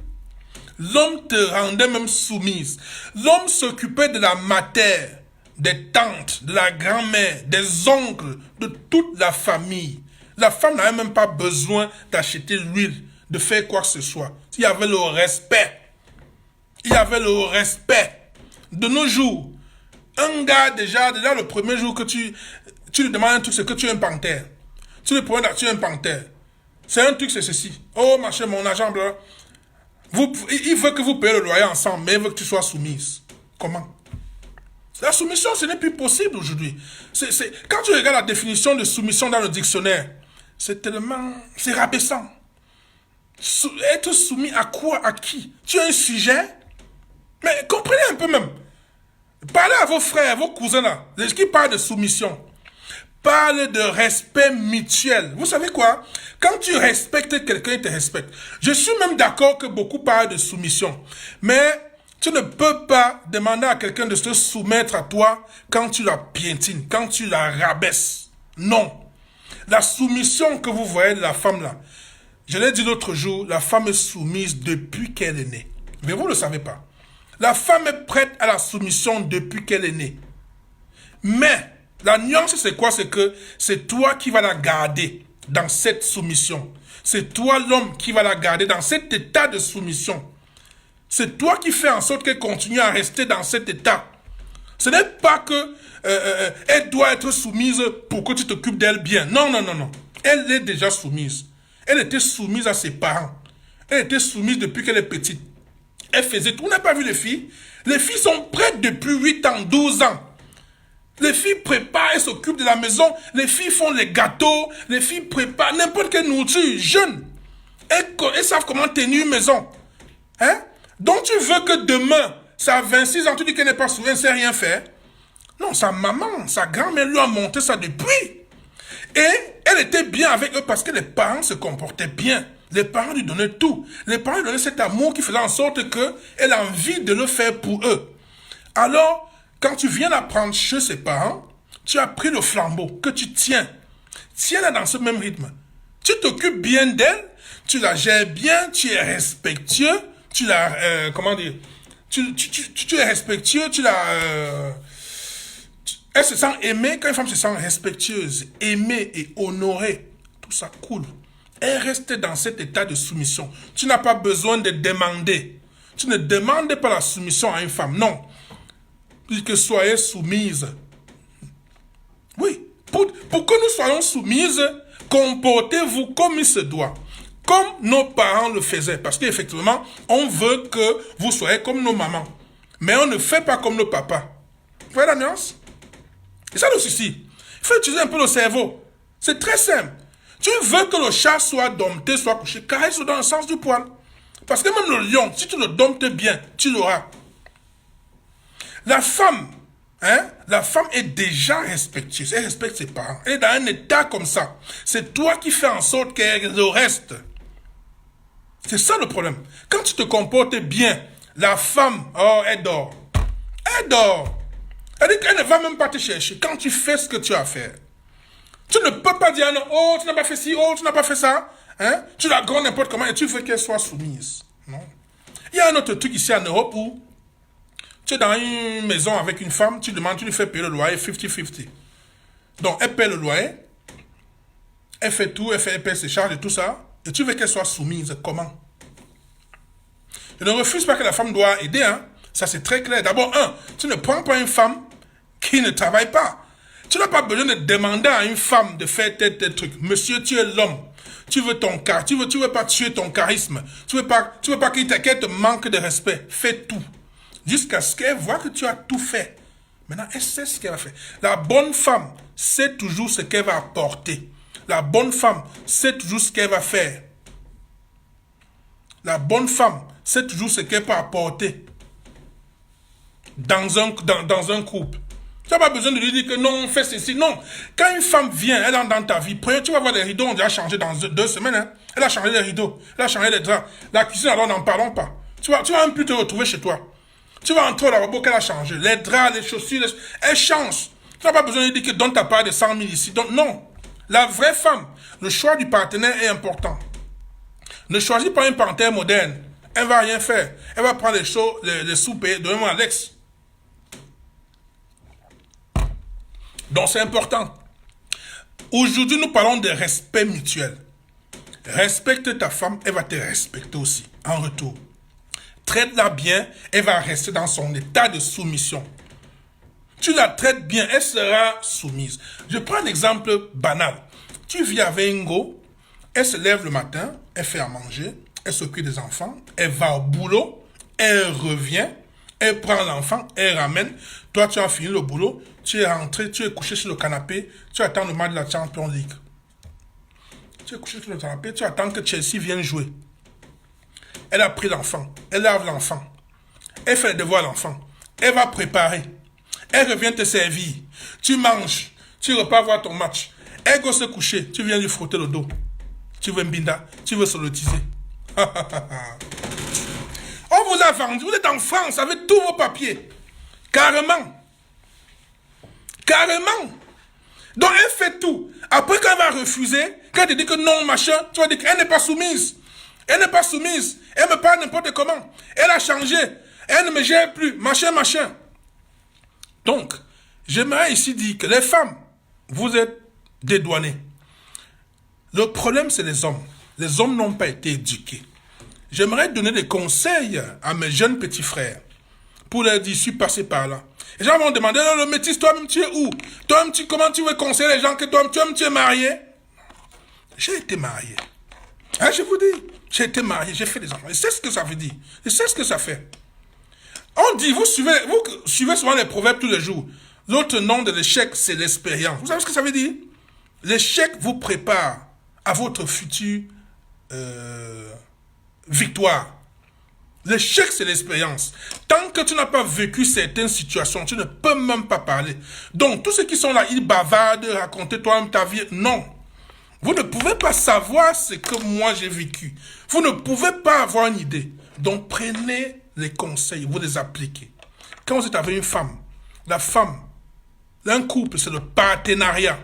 L'homme te rendait même soumise. L'homme s'occupait de la matière, des tantes, de la grand-mère, des oncles, de toute la famille. La femme n'avait même pas besoin d'acheter l'huile, de faire quoi que ce soit. Il y avait le respect. Il y avait le respect. De nos jours, un gars déjà le premier jour que tu lui demandes un truc, c'est que tu es un panthère. Tu lui promets que tu es un panthère. C'est un truc, c'est ceci. Oh, machin, mon agent, blanc. Il veut que vous payiez le loyer ensemble, mais il veut que tu sois soumise. Comment? La soumission, ce n'est plus possible aujourd'hui. Quand tu regardes la définition de soumission dans le dictionnaire, c'est rabaissant. Être soumis à quoi? À qui? Tu as un sujet? Mais comprenez un peu même. Parlez à vos frères, vos cousins là, qui parlent de soumission. Parle de respect mutuel. Vous savez quoi? Quand tu respectes quelqu'un, il te respecte. Je suis même d'accord que beaucoup parlent de soumission. Mais tu ne peux pas demander à quelqu'un de se soumettre à toi quand tu la piétines, quand tu la rabaisses. Non. La soumission que vous voyez de la femme là, je l'ai dit l'autre jour, la femme est soumise depuis qu'elle est née. Mais vous ne le savez pas. La femme est prête à la soumission depuis qu'elle est née. Mais la nuance, c'est quoi? C'est que c'est toi qui vas la garder dans cette soumission. C'est toi l'homme qui va la garder dans cet état de soumission. C'est toi qui fais en sorte qu'elle continue à rester dans cet état. Ce n'est pas que elle doit être soumise pour que tu t'occupes d'elle bien. Non, non, non, non. Elle est déjà soumise. Elle était soumise à ses parents. Elle était soumise depuis qu'elle est petite. Elle faisait tout. On n'a pas vu les filles. Les filles sont prêtes depuis 8 ans, 12 ans. Les filles préparent, elles s'occupent de la maison. Les filles font les gâteaux. Les filles préparent n'importe quelle nourriture. Jeunes. Elles savent comment tenir une maison. Hein? Donc tu veux que demain, ça a 26 ans, tu dis qu'elle n'est pas soumise, elle ne sait rien faire. Non, sa maman, sa grand-mère lui a monté ça depuis. Et elle était bien avec eux parce que les parents se comportaient bien. Les parents lui donnaient tout. Les parents lui donnaient cet amour qui faisait en sorte qu'elle a envie de le faire pour eux. Alors, quand tu viens l'apprendre chez ses parents, tu as pris le flambeau que tu tiens. Tiens-la dans ce même rythme. Tu t'occupes bien d'elle, tu la gères bien, tu es respectueux, tu la... comment dire? Tu es respectueux, tu la... Elle se sent aimée. Quand une femme se sent respectueuse, aimée et honorée, tout ça coule. Elle reste dans cet état de soumission. Tu n'as pas besoin de demander. Tu ne demandes pas la soumission à une femme. Non. Que soyez soumise. Oui. Pour que nous soyons soumises, comportez-vous comme il se doit. Comme nos parents le faisaient. Parce qu'effectivement, on veut que vous soyez comme nos mamans. Mais on ne fait pas comme nos papas. Vous voyez la nuance? C'est ça le souci. Il faut utiliser un peu le cerveau. C'est très simple. Tu veux que le chat soit dompté, soit couché, caresse dans le sens du poil. Parce que même le lion, si tu le domptes bien, tu l'auras. La femme est déjà respectueuse. Elle respecte ses parents. Elle est dans un état comme ça. C'est toi qui fais en sorte qu'elle le reste. C'est ça le problème. Quand tu te comportes bien, la femme, elle dort. Elle dort. Elle dit qu'elle ne va même pas te chercher quand tu fais ce que tu as à faire. Tu ne peux pas dire non, oh, tu n'as pas fait ci, oh, tu n'as pas fait ça. Hein? Tu la grondes n'importe comment et tu veux qu'elle soit soumise. Non. Il y a un autre truc ici en Europe où tu es dans une maison avec une femme, tu demandes, tu lui fais payer le loyer 50-50. Donc, elle paie le loyer, elle fait tout, elle paie ses charges et tout ça, et tu veux qu'elle soit soumise. Comment? Je ne refuse pas que la femme doit aider, hein. Ça, c'est très clair. D'abord, tu ne prends pas une femme qui ne travaille pas. Tu n'as pas besoin de demander à une femme de faire tel truc. Monsieur, tu es l'homme. Tu veux ton cas. Tu veux pas tuer ton charisme. Tu veux pas qu'elle te manque de respect. Fais tout. Jusqu'à ce qu'elle voit que tu as tout fait. Maintenant, elle sait ce qu'elle va faire. La bonne femme sait toujours ce qu'elle va apporter. La bonne femme sait toujours ce qu'elle va faire. La bonne femme sait toujours ce qu'elle peut apporter dans un couple. Tu n'as pas besoin de lui dire que non, fais ceci. Non. Quand une femme vient, elle entre dans ta vie, tu vas voir les rideaux, on a changé dans 2 semaines. Hein. Elle a changé les rideaux, elle a changé les draps. La cuisine, alors n'en parlons pas. Tu vas même plus te retrouver chez toi. Tu vas entrer au lavabo qu'elle a changé. Les draps, les chaussures, elle change. Tu n'as pas besoin de lui dire que donne ta part de 100 000 ici. Donc, non. La vraie femme, le choix du partenaire est important. Ne choisis pas un partenaire moderne. Elle ne va rien faire. Elle va prendre les sous payés. Donnez-moi Alex. Donc, c'est important. Aujourd'hui, nous parlons de respect mutuel. Respecte ta femme, elle va te respecter aussi, en retour. Traite-la bien, elle va rester dans son état de soumission. Tu la traites bien, elle sera soumise. Je prends un exemple banal. Tu vis avec Ingo, elle se lève le matin, elle fait à manger, elle s'occupe des enfants, elle va au boulot, elle revient, elle prend l'enfant, elle ramène. Toi, tu as fini le boulot, tu es rentré, tu es couché sur le canapé, tu attends le match de la Champions League. Tu es couché sur le canapé, tu attends que Chelsea vienne jouer. Elle a pris l'enfant, elle lave l'enfant, elle fait les devoirs à l'enfant, elle va préparer, elle revient te servir, tu manges, tu repars voir ton match, elle va se coucher, tu viens lui frotter le dos, tu veux mbinda, tu veux solotiser. On vous a vendu, vous êtes en France avec tous vos papiers, carrément. Carrément. Donc elle fait tout. Après quand elle va refuser, quand elle te dit que non machin, tu vas dire qu'elle n'est pas soumise. Elle n'est pas soumise. Elle me parle n'importe comment. Elle a changé. Elle ne me gère plus. Machin. Donc, j'aimerais ici dire que les femmes, vous êtes dédouanées. Le problème, c'est les hommes. Les hommes n'ont pas été éduqués. J'aimerais donner des conseils à mes jeunes petits frères pour leur dire, je suis passé par là. Les gens vont demander, le métis, toi-même, tu es où? Toi-même, comment tu veux conseiller les gens que toi-même, tu es marié? J'ai été marié. Hein, je vous dis, j'ai été marié, j'ai fait des enfants. Je sais ce que ça veut dire. Je sais ce que ça fait. On dit, vous suivez souvent les proverbes tous les jours. L'autre nom de l'échec, c'est l'expérience. Vous savez ce que ça veut dire? L'échec vous prépare à votre future victoire. L'échec, c'est l'expérience. Tant que tu n'as pas vécu certaines situations, tu ne peux même pas parler. Donc, tous ceux qui sont là, ils bavardent, raconter toi-même ta vie. Non. Vous ne pouvez pas savoir ce que moi j'ai vécu. Vous ne pouvez pas avoir une idée. Donc, prenez les conseils, vous les appliquez. Quand vous êtes avec une femme, la femme, un couple, c'est le partenariat.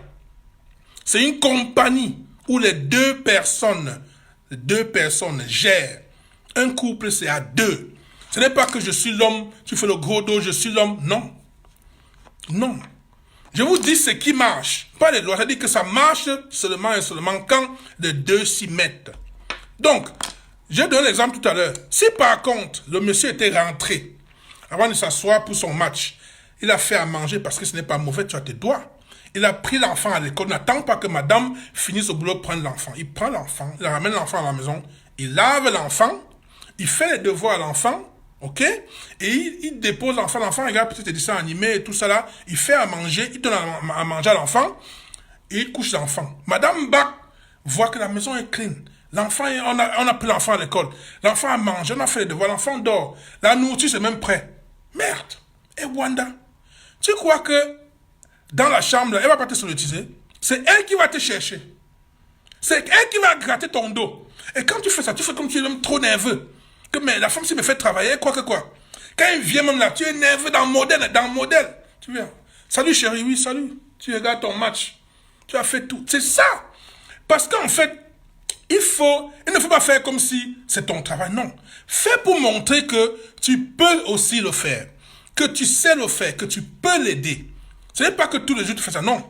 C'est une compagnie où les deux personnes gèrent. Un couple, c'est à 2. Ce n'est pas que je suis l'homme, tu fais le gros dos, je suis l'homme. Non. Non. Je vous dis ce qui marche, pas les lois. C'est-à-dire que ça marche seulement et seulement quand les deux s'y mettent. Donc, j'ai donné l'exemple tout à l'heure. Si par contre, le monsieur était rentré avant de s'asseoir pour son match, il a fait à manger parce que ce n'est pas mauvais, tu as tes doigts. Il a pris l'enfant à l'école, n'attend pas que madame finisse au boulot pour prendre l'enfant. Il prend l'enfant, il ramène l'enfant à la maison, il lave l'enfant, il fait les devoirs à l'enfant, ok? Et il dépose l'enfant, l'enfant regarde peut-être des dessins animés et tout ça là, il fait à manger, il donne à manger à l'enfant, et il couche l'enfant. Madame Bach voit que la maison est clean. L'enfant, on a pris l'enfant à l'école. L'enfant a mangé, on a fait les devoirs, l'enfant dort. La nourriture, c'est même prêt. Merde! Et Wanda, tu crois que dans la chambre, elle va pas te solliciter? C'est elle qui va te chercher. C'est elle qui va gratter ton dos. Et quand tu fais ça, tu fais comme tu es même trop nerveux. Que mais la femme, si me fait travailler, quoi que quoi. Quand elle vient même là, tu es nerveux dans le modèle. Tu viens. Salut chérie, oui, salut. Tu regardes ton match. Tu as fait tout. C'est ça. Parce qu'en fait, il ne faut pas faire comme si c'est ton travail. Non. Fais pour montrer que tu peux aussi le faire. Que tu sais le faire, que tu peux l'aider. Ce n'est pas que tous les jours tu fais ça, non.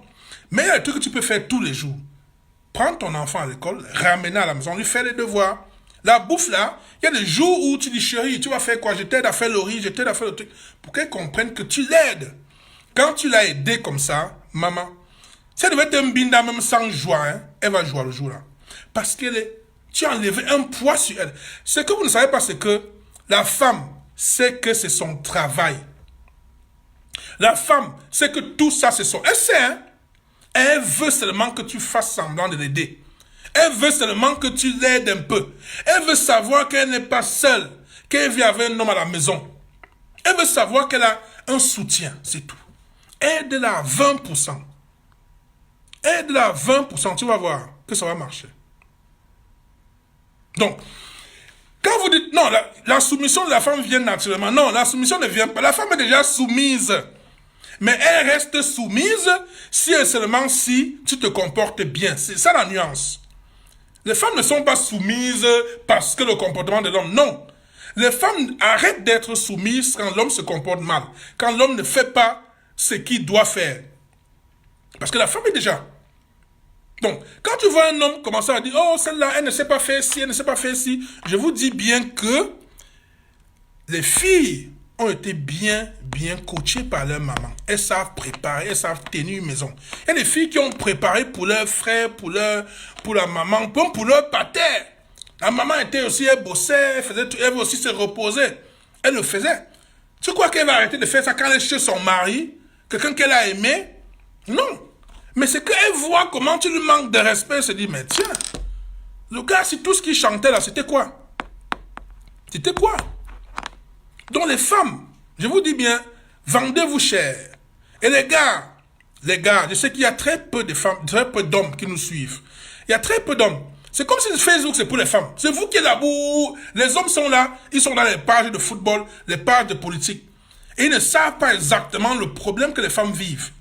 Mais il y a des trucs que tu peux faire tous les jours. Prends ton enfant à l'école, ramène à la maison, lui fais les devoirs. La bouffe là, il y a des jours où tu dis chérie, tu vas faire quoi? Je t'aide à faire le riz, je t'aide à faire le truc. Pour qu'elle comprenne que tu l'aides. Quand tu l'as aidé comme ça, maman, si elle devait être un binda même sans joie, hein, elle va jouer le jour là. Parce que tu as enlevé un poids sur elle. Ce que vous ne savez pas, c'est que la femme sait que c'est son travail. La femme sait que tout ça, c'est son... Elle sait, hein? Elle veut seulement que tu fasses semblant de l'aider. Elle veut seulement que tu l'aides un peu. Elle veut savoir qu'elle n'est pas seule, qu'elle vit avec un homme à la maison. Elle veut savoir qu'elle a un soutien, c'est tout. Aide-la à 20%. Aide-la à 20%, tu vas voir que ça va marcher. Donc, quand vous dites, non, la soumission de la femme vient naturellement. Non, la soumission ne vient pas. La femme est déjà soumise. Mais elle reste soumise si et seulement si tu te comportes bien. C'est ça la nuance. Les femmes ne sont pas soumises parce que le comportement de l'homme. Non. Les femmes arrêtent d'être soumises quand l'homme se comporte mal. Quand l'homme ne fait pas ce qu'il doit faire. Parce que la femme est déjà. Donc, quand tu vois un homme commencer à dire, oh, celle-là, elle ne sait pas faire ci, elle ne sait pas faire ci, je vous dis bien que les filles ont été bien coachées par leur maman. Elles savent préparer, elles savent tenir une maison. Il y a des filles qui ont préparé pour leurs frères, pour la maman, pour leur pater. La maman était aussi, elle bossait, elle aussi se reposer. Elle le faisait. Tu crois qu'elle va arrêter de faire ça quand elle est chez son mari, quelqu'un qu'elle a aimé? Non. Mais c'est qu'elle voit comment tu lui manques de respect, elle se dit, mais tiens, le gars, si tout ce qu'il chantait là, c'était quoi? C'était quoi? Donc les femmes, je vous dis bien, vendez-vous cher. Et les gars, je sais qu'il y a très peu de femmes, très peu d'hommes qui nous suivent. Il y a très peu d'hommes. C'est comme si Facebook, c'est pour les femmes. C'est vous qui êtes là. Les hommes sont là, ils sont dans les pages de football, les pages de politique. Et ils ne savent pas exactement le problème que les femmes vivent.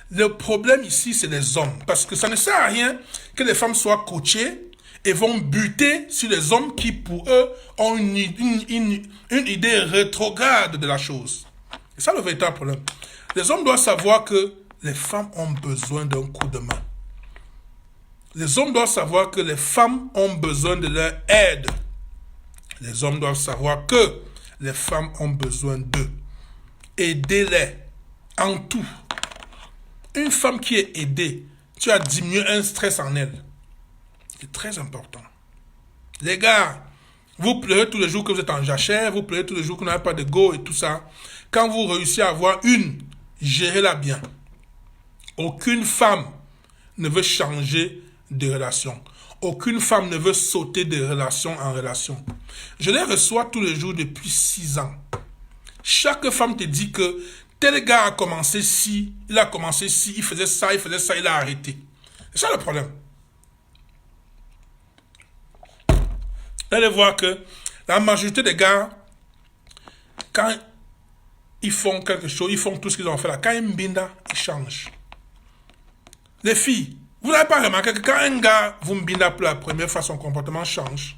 Le problème ici, c'est les hommes. Parce que ça ne sert à rien que les femmes soient coachées et vont buter sur les hommes qui, pour eux, ont une idée rétrograde de la chose. C'est ça le véritable problème. Les hommes doivent savoir que les femmes ont besoin d'un coup de main. Les hommes doivent savoir que les femmes ont besoin de leur aide. Les hommes doivent savoir que les femmes ont besoin d'eux. Aidez-les en tout. Une femme qui est aidée, tu as diminué un stress en elle. C'est très important. Les gars, vous pleurez tous les jours que vous êtes en jachère, vous pleurez tous les jours que vous n'avez pas de go et tout ça. Quand vous réussissez à avoir une, gérez-la bien. Aucune femme ne veut changer de relation. Aucune femme ne veut sauter de relation en relation. Je les reçois tous les jours depuis 6 ans. Chaque femme te dit que tel gars a commencé ci, il a commencé ci, il faisait ça, il a arrêté. C'est ça le problème. Vous allez voir que la majorité des gars, quand ils font quelque chose, ils font tout ce qu'ils ont fait là. Quand ils mbinda, ils changent. Les filles, vous n'avez pas remarqué que quand un gars vous mbinda pour la première fois, son comportement change.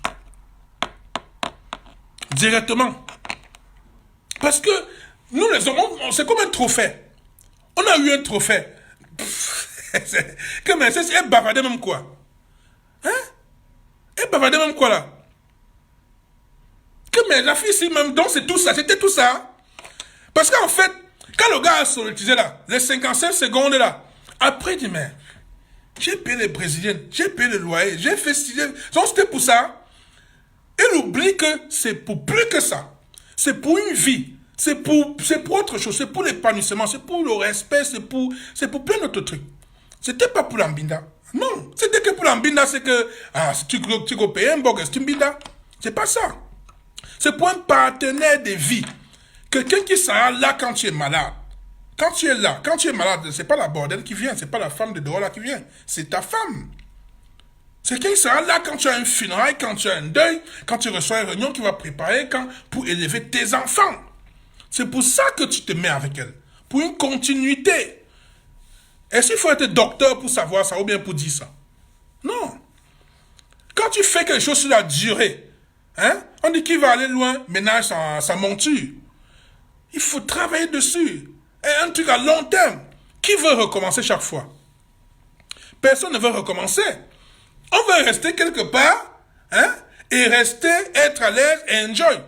Directement. Parce que nous les hommes, c'est comme un trophée. On a eu un trophée. Que mais c'est elle bavardait même quoi? Hein? Elle bavardait même quoi là? Que mais la fille ici même, donc c'est tout ça, c'était tout ça. Parce qu'en fait, quand le gars a sollicité là, les 55 secondes là, après il dit mais, j'ai payé les Brésiliennes, j'ai payé le loyer, j'ai fait donc c'était pour ça. Il oublie que c'est pour plus que ça. C'est pour une vie. C'est pour autre chose. C'est pour l'épanouissement. C'est pour le respect. C'est pour plein d'autres trucs. C'était pas pour l'ambinda. Non. C'était que pour l'ambinda, c'est que, si tu peux payer un bogue, c'est une binda. C'est pas ça. C'est pour un partenaire de vie. Quelqu'un qui sera là quand tu es malade. Quand tu es là, quand tu es malade, c'est pas la bordelle qui vient, c'est pas la femme de dehors là qui vient. C'est ta femme. C'est quelqu'un qui sera là quand tu as un funérail, quand tu as un deuil, quand tu reçois une réunion qui va préparer pour élever tes enfants. C'est pour ça que tu te mets avec elle. Pour une continuité. Est-ce qu'il faut être docteur pour savoir ça ou bien pour dire ça? Non. Quand tu fais quelque chose sur la durée, hein, on dit qu'il va aller loin, ménage sa monture. Il faut travailler dessus. Et un truc à long terme. Qui veut recommencer chaque fois? Personne ne veut recommencer. On veut rester quelque part, hein, et être à l'aise et enjoy.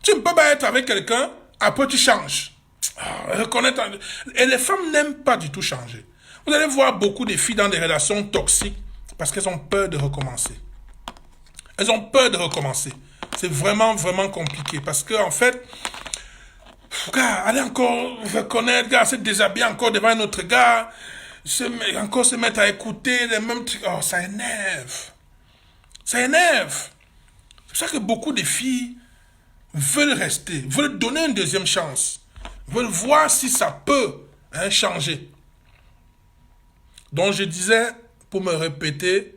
Tu ne peux pas être avec quelqu'un, après tu changes. Reconnaître. Et les femmes n'aiment pas du tout changer. Vous allez voir beaucoup de filles dans des relations toxiques parce qu'elles ont peur de recommencer. Elles ont peur de recommencer. C'est vraiment, vraiment compliqué parce que, en fait, gars, allez encore reconnaître, gars, se déshabiller encore devant un autre gars, encore se mettre à écouter les mêmes trucs. Oh, ça énerve. Ça énerve. C'est pour ça que beaucoup de filles veulent rester, veulent donner une deuxième chance, veulent voir si ça peut changer. Donc je disais, pour me répéter,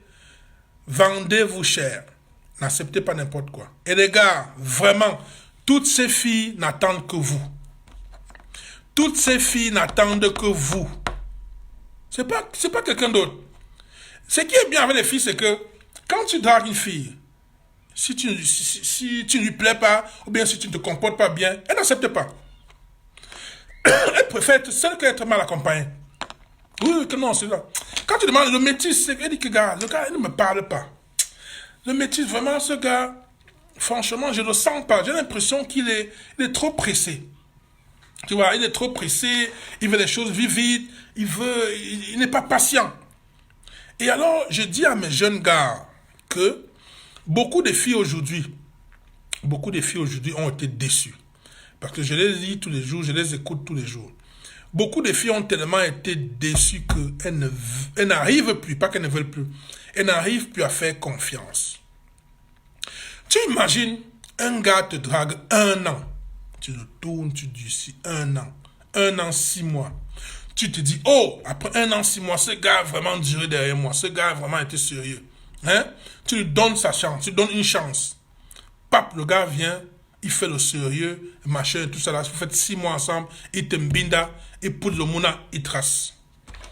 vendez-vous cher. N'acceptez pas n'importe quoi. Et les gars, vraiment, toutes ces filles n'attendent que vous. Toutes ces filles n'attendent que vous. C'est pas quelqu'un d'autre. Ce qui est bien avec les filles, c'est que quand tu dragues une fille, si tu ne lui plais pas, ou bien si tu ne te comportes pas bien, elle n'accepte pas. Elle préfère être seule qu'être mal accompagnée. Oui, que non, c'est là. Quand tu demandes le métis, elle dit que le gars, il ne me parle pas. Le métis, vraiment, ce gars, franchement, je ne le sens pas. J'ai l'impression qu'il est trop pressé. Tu vois, il est trop pressé, il veut les choses vite, il n'est pas patient. Et alors, je dis à mes jeunes gars que beaucoup de filles aujourd'hui ont été déçues. Parce que je les lis tous les jours, je les écoute tous les jours. Beaucoup de filles ont tellement été déçues qu'elles n'arrivent plus, pas qu'elles ne veulent plus, elles n'arrivent plus à faire confiance. Tu imagines, un gars te drague 1 an. Tu le tournes, tu dis si 1 an. 1 an, 6 mois. Tu te dis, oh, après 1 an, 6 mois, ce gars a vraiment duré derrière moi. Ce gars a vraiment été sérieux. Hein? Tu lui donnes sa chance, tu lui donnes une chance. Pape, le gars vient, il fait le sérieux, machin, tout ça là. Vous faites 6 mois ensemble, il te mbinda, il pousse le mouna, il trace.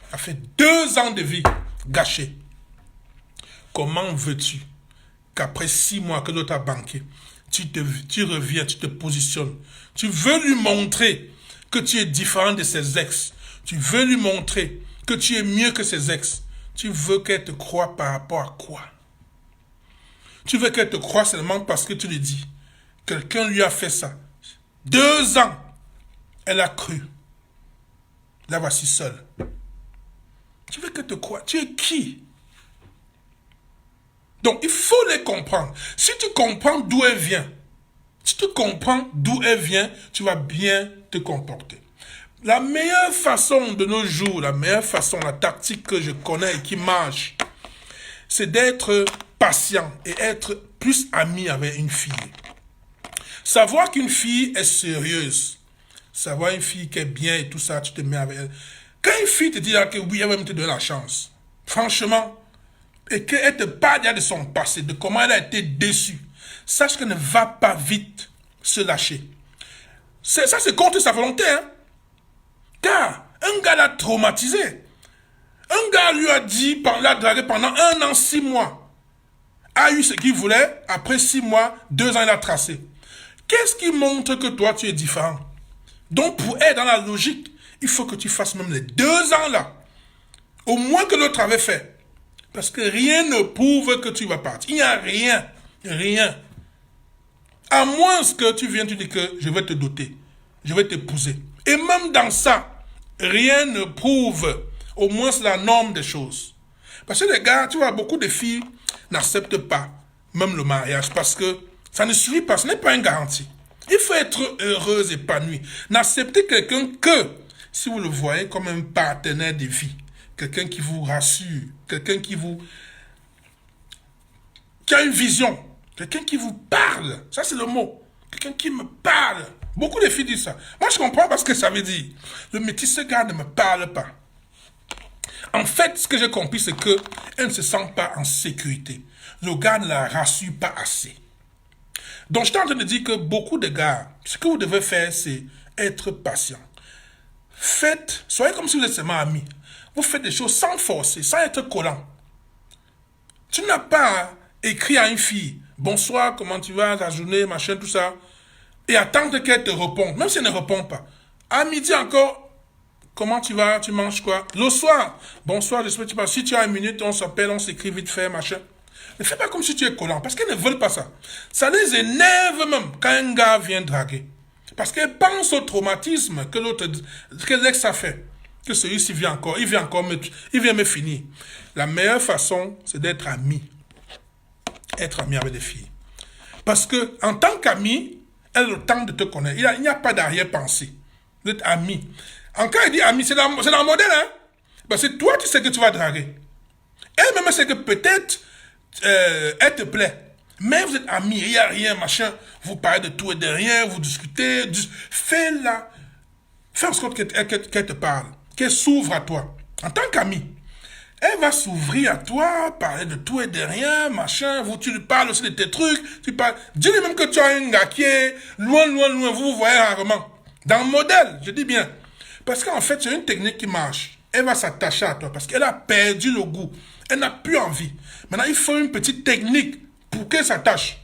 Il a fait 2 ans de vie gâchés. Comment veux-tu qu'après 6 mois que l'autre a banqué, tu reviens, tu te positionnes. Tu veux lui montrer que tu es différent de ses ex. Tu veux lui montrer que tu es mieux que ses ex. Tu veux qu'elle te croie par rapport à quoi? Tu veux qu'elle te croie seulement parce que tu lui dis. Quelqu'un lui a fait ça. 2 ans, elle a cru. La voici seule. Tu veux qu'elle te croie? Tu es qui? Donc, il faut les comprendre. Si tu comprends d'où elle vient, tu vas bien te comporter. La meilleure façon de nos jours, la tactique que je connais et qui marche, c'est d'être patient et être plus ami avec une fille. Savoir qu'une fille est sérieuse, savoir une fille qui est bien et tout ça, tu te mets avec elle. Quand une fille te dit que oui, elle va me te donner la chance, franchement, et qu'elle te parle de son passé, de comment elle a été déçue, sache qu'elle ne va pas vite se lâcher. Ça, c'est contre sa volonté, hein. Car un gars l'a traumatisé. Un gars lui a dit, l'a dragué pendant 1 an, 6 mois. A eu ce qu'il voulait, après 6 mois, 2 ans, il a tracé. Qu'est-ce qui montre que toi, tu es différent? Donc, pour être dans la logique, il faut que tu fasses même les 2 ans là. Au moins que l'autre avait fait. Parce que rien ne prouve que tu vas partir. Il n'y a rien. Rien. À moins que tu viennes, tu dis que je vais te doter. Je vais t'épouser. Et même dans ça, rien ne prouve. Au moins c'est la norme des choses. Parce que les gars, tu vois, beaucoup de filles n'acceptent pas même le mariage parce que ça ne suffit pas, ce n'est pas une garantie. Il faut être heureuse, épanouie. N'acceptez quelqu'un que si vous le voyez comme un partenaire de vie. Quelqu'un qui vous rassure, quelqu'un qui a une vision, quelqu'un qui vous parle. Ça, c'est le mot. Quelqu'un qui me parle. Beaucoup de filles disent ça. Moi, je comprends pas ce que ça veut dire. Le métis, ce gars ne me parle pas. En fait, ce que j'ai compris, c'est qu'elle ne se sent pas en sécurité. Le gars ne la rassure pas assez. Donc, je suis en train de dire que beaucoup de gars, ce que vous devez faire, c'est être patient. Soyez comme si vous êtes seulement amis. Vous faites des choses sans forcer, sans être collant. Tu n'as pas écrit à une fille, bonsoir, comment tu vas, la journée, machin, tout ça, et attendre qu'elle te réponde, même si elle ne répond pas. À midi encore, comment tu vas, tu manges quoi? Le soir, bonsoir, j'espère que tu vas. Si tu as 1 minute, on s'appelle, on s'écrit vite fait, machin. Ne fais pas comme si tu es collant, parce qu'elles ne veulent pas ça. Ça les énerve même quand un gars vient draguer. Parce qu'elles pensent au traumatisme que l'ex a fait. Que celui-ci vient encore, il vient me finir. La meilleure façon, c'est d'être ami. Être ami avec des filles. Parce que, en tant qu'ami, elle a le temps de te connaître. Il n'y a pas d'arrière-pensée. Vous êtes ami. En cas, il dit ami, c'est dans le modèle, hein. Ben, c'est toi, tu sais que tu vas draguer. Elle-même sait que peut-être, elle te plaît. Mais vous êtes amis, il n'y a rien, machin. Vous parlez de tout et de rien, vous discutez. Fais-la. Fais en sorte qu'elle te parle. Qu'elle s'ouvre à toi. En tant qu'ami. Elle va s'ouvrir à toi, parler de tout et de rien, machin. Tu lui parles aussi de tes trucs. Dis-lui même que tu as un gars qui est loin, loin, loin. Vous voyez rarement. Dans le modèle, je dis bien. Parce qu'en fait, c'est une technique qui marche. Elle va s'attacher à toi parce qu'elle a perdu le goût. Elle n'a plus envie. Maintenant, il faut une petite technique pour qu'elle s'attache.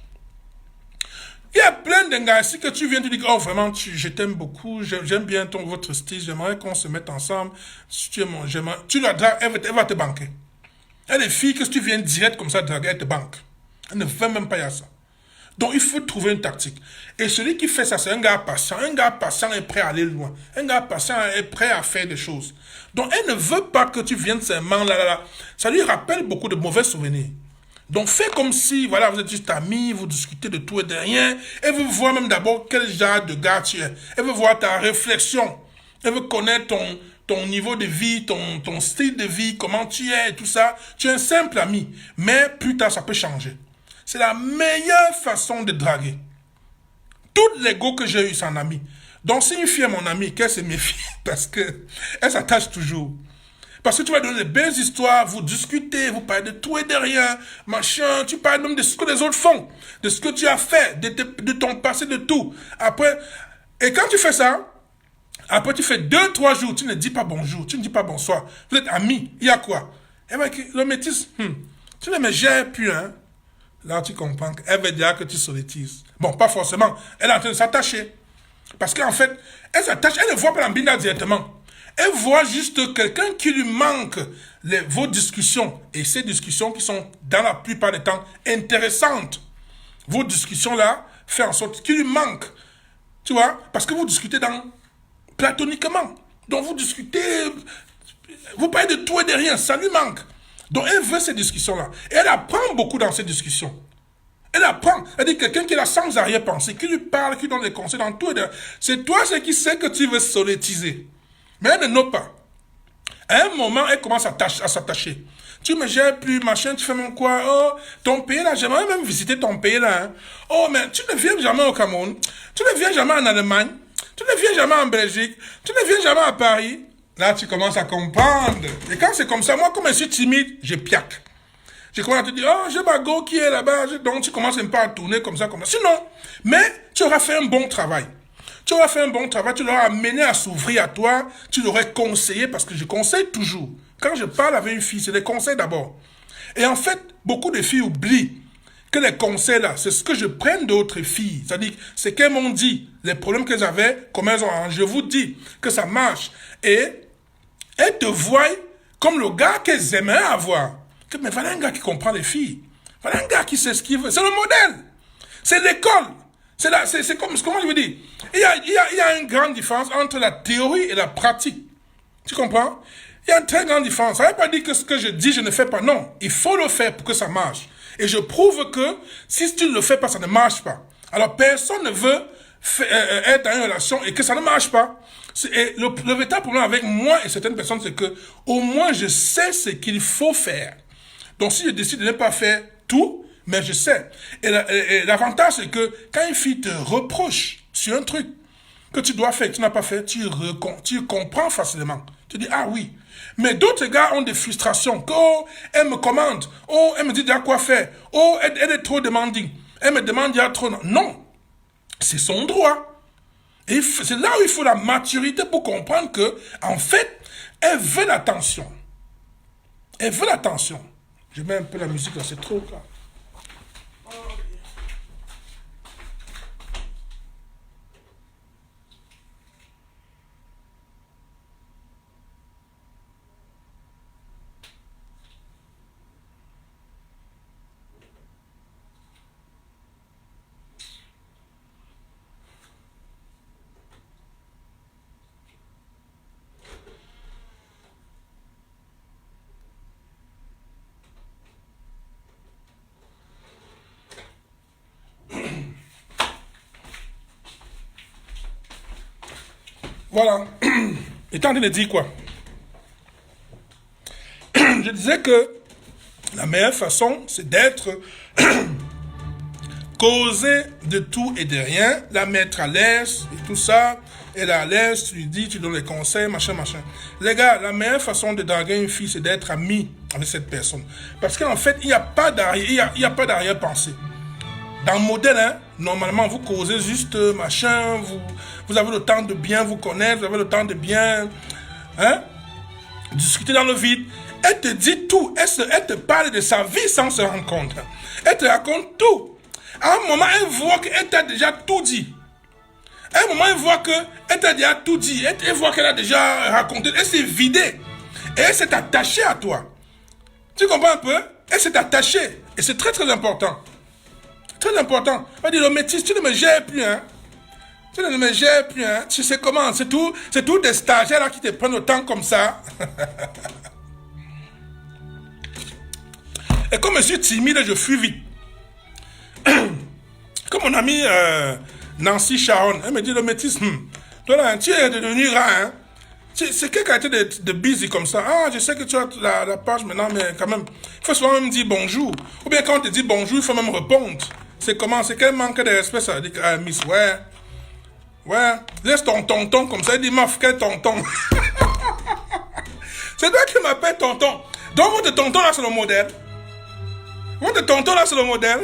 Il y a plein de gars ici que tu viens, tu dis, oh vraiment, je t'aime beaucoup, j'aime bien votre style, j'aimerais qu'on se mette ensemble. Si tu es mon, tu la dragues, elle va te banquer. Il y a des filles que si tu viens direct comme ça draguer, elle te banque. Elle ne veut même pas y avoir ça. Donc il faut trouver une tactique. Et celui qui fait ça, c'est un gars patient. Un gars patient est prêt à aller loin. Un gars patient est prêt à faire des choses. Donc elle ne veut pas que tu viennes seulement là. Ça lui rappelle beaucoup de mauvais souvenirs. Donc fais comme si, voilà, vous êtes juste amis, vous discutez de tout et de rien. Elle veut voir même d'abord quel genre de gars tu es. Elle veut voir ta réflexion. Elle veut connaître ton niveau de vie, ton style de vie, comment tu es et tout ça. Tu es un simple ami. Mais plus tard, ça peut changer. C'est la meilleure façon de draguer. Toutes les go que j'ai eu, c'est un ami. Donc si une fille est mon amie, qu'elle se méfie parce que elle s'attache toujours. Parce que tu vas donner des belles histoires, vous discutez, vous parlez de tout et de rien, machin, tu parles même de ce que les autres font, de ce que tu as fait, de ton passé, de tout. Après, et quand tu fais ça, après tu fais 2-3 jours, tu ne dis pas bonjour, tu ne dis pas bonsoir, vous êtes amis, il y a quoi? Eh bien, le métis, tu ne me gères plus, hein? Là, tu comprends qu'elle veut dire que tu sollicitises. Bon, pas forcément, elle est en train de s'attacher. Parce qu'en fait, elle s'attache, elle ne voit pas l'ambina directement. Elle voit juste quelqu'un qui lui manque vos discussions. Et ces discussions qui sont, dans la plupart des temps, intéressantes. Vos discussions-là font en sorte qu'il lui manque. Tu vois? Parce que vous discutez platoniquement. Donc vous discutez, vous parlez de tout et de rien, ça lui manque. Donc elle veut ces discussions-là. Et elle apprend beaucoup dans ces discussions. Elle apprend. Elle dit quelqu'un qui est là sans arrière-pensée, qui lui parle, qui donne des conseils dans tout et de rien. C'est toi ce qui sais que tu veux solétiser. Mais elle ne note pas. À un moment, elle commence à s'attacher. Tu me gères plus, machin, tu fais même quoi? Oh, ton pays là, j'aimerais même visiter ton pays là. Hein. Oh, mais tu ne viens jamais au Cameroun. Tu ne viens jamais en Allemagne. Tu ne viens jamais en Belgique. Tu ne viens jamais à Paris. Là, tu commences à comprendre. Et quand c'est comme ça, moi, comme je suis timide, je piaque. Je commence à te dire, oh, j'ai ma go qui est là-bas. Donc, tu commences un peu à tourner comme ça. Sinon, mais tu auras fait un bon travail. Tu auras fait un bon travail, tu l'auras amené à s'ouvrir à toi, tu l'aurais conseillé, parce que je conseille toujours. Quand je parle avec une fille, c'est des conseils d'abord. Et en fait, beaucoup de filles oublient que les conseils là, c'est ce que je prenne d'autres filles. C'est-à-dire, c'est qu'elles m'ont dit, les problèmes qu'elles avaient, comment elles ont arrangé. Je vous dis que ça marche. Et elles te voient comme le gars qu'elles aimeraient avoir. Mais voilà un gars qui comprend les filles. Voilà un gars qui sait ce qu'il veut. C'est le modèle. C'est l'école. C'est comme, comment je veux dire? Il y a une grande différence entre la théorie et la pratique. Tu comprends? Il y a une très grande différence. Ça ne veut pas dire que ce que je dis, je ne fais pas. Non, il faut le faire pour que ça marche. Et je prouve que si tu ne le fais pas, ça ne marche pas. Alors, personne ne veut être dans une relation et que ça ne marche pas. Et le véritable problème avec moi et certaines personnes, c'est que au moins je sais ce qu'il faut faire. Donc, si je décide de ne pas faire tout, mais je sais. Et l'avantage, c'est que quand une fille te reproche sur un truc que tu dois faire et que tu n'as pas fait, tu comprends facilement. Tu dis, ah oui. Mais d'autres gars ont des frustrations. Que, oh, elle me commande. Oh, elle me dit déjà quoi faire. Oh, elle est trop demanding. Elle me demande déjà trop. Non. C'est son droit. Et c'est là où il faut la maturité pour comprendre que, en fait, elle veut l'attention. Elle veut l'attention. Je mets un peu la musique là, c'est trop là. Voilà. Étant en train de dire quoi? Je disais que la meilleure façon, c'est d'être causer de tout et de rien, la mettre à l'aise et tout ça. Elle est à l'aise, tu lui dis, tu donnes les conseils, machin, machin. Les gars, la meilleure façon de draguer une fille, c'est d'être ami avec cette personne. Parce qu'en fait, il n'y a pas d'arrière-pensée. Dans le modèle, hein, normalement, vous causez juste machin, vous avez le temps de bien vous connaître, vous avez le temps de bien discuter dans le vide. Elle te dit tout, elle te parle de sa vie sans se rendre compte. Elle te raconte tout. À un moment, elle voit qu'elle t'a déjà tout dit. À un moment, elle voit qu'elle t'a déjà tout dit. Elle voit qu'elle a déjà raconté. Elle s'est vidée. Et elle s'est attachée à toi. Tu comprends un peu? Elle s'est attachée. Et c'est très très important. Très important. On va dire, le métis, tu ne me gères plus, hein. Tu ne me gères plus, hein. Tu sais comment? C'est tout des stagiaires là qui te prennent le temps comme ça. Et comme je suis timide, je fuis vite. Comme mon amie Nancy Sharon, elle me dit, le métis, toi là, tu es devenu rare, hein. C'est quelle qualité de busy comme ça? Ah, je sais que tu as la page maintenant, mais quand même, il faut souvent même dire bonjour. Ou bien quand on te dit bonjour, il faut même répondre. C'est comment? C'est quel manque de respect ça? Dit ah, Miss, ouais, laisse ton tonton comme ça. Il dit, maf, quel tonton? C'est toi qui m'appelles tonton. Donc votre tonton là, c'est le modèle. Votre tonton là, c'est le modèle.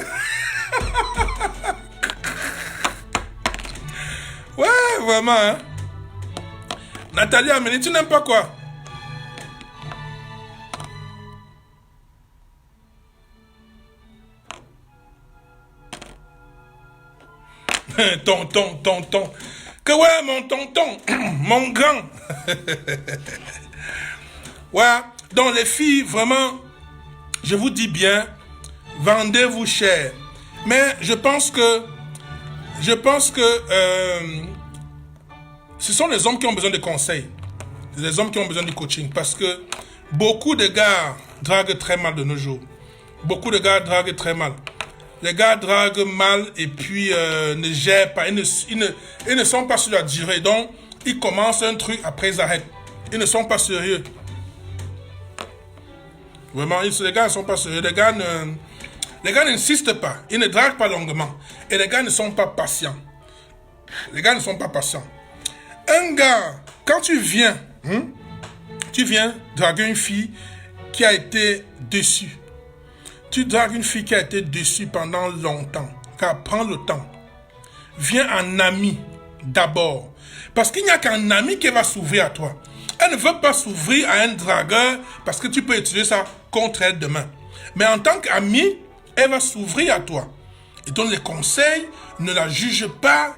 Ouais, vraiment, hein. Nathalie Amélie, tu n'aimes pas quoi? Tonton. Que ouais, mon tonton, mon grand. Ouais, donc les filles, vraiment, je vous dis bien, vendez-vous cher. Mais je pense que ce sont les hommes qui ont besoin de conseils. Les hommes qui ont besoin du coaching. Parce que beaucoup de gars draguent très mal de nos jours. Beaucoup de gars draguent très mal. Les gars draguent mal et puis ne gèrent pas. Ils ne sont pas sur la durée. Donc, ils commencent un truc, après ils arrêtent. Ils ne sont pas sérieux. Vraiment, les gars ne sont pas sérieux. Les gars n'insistent pas. Ils ne draguent pas longuement. Et les gars ne sont pas patients. Les gars ne sont pas patients. Un gars, quand tu viens draguer une fille qui a été déçue. Tu dragues une fille qui a été déçue pendant longtemps. Car prends le temps. Viens en ami d'abord. Parce qu'il n'y a qu'un ami qui va s'ouvrir à toi. Elle ne veut pas s'ouvrir à un dragueur parce que tu peux utiliser ça contre elle demain. Mais en tant qu'ami, elle va s'ouvrir à toi. Et donne les conseils, ne la juge pas.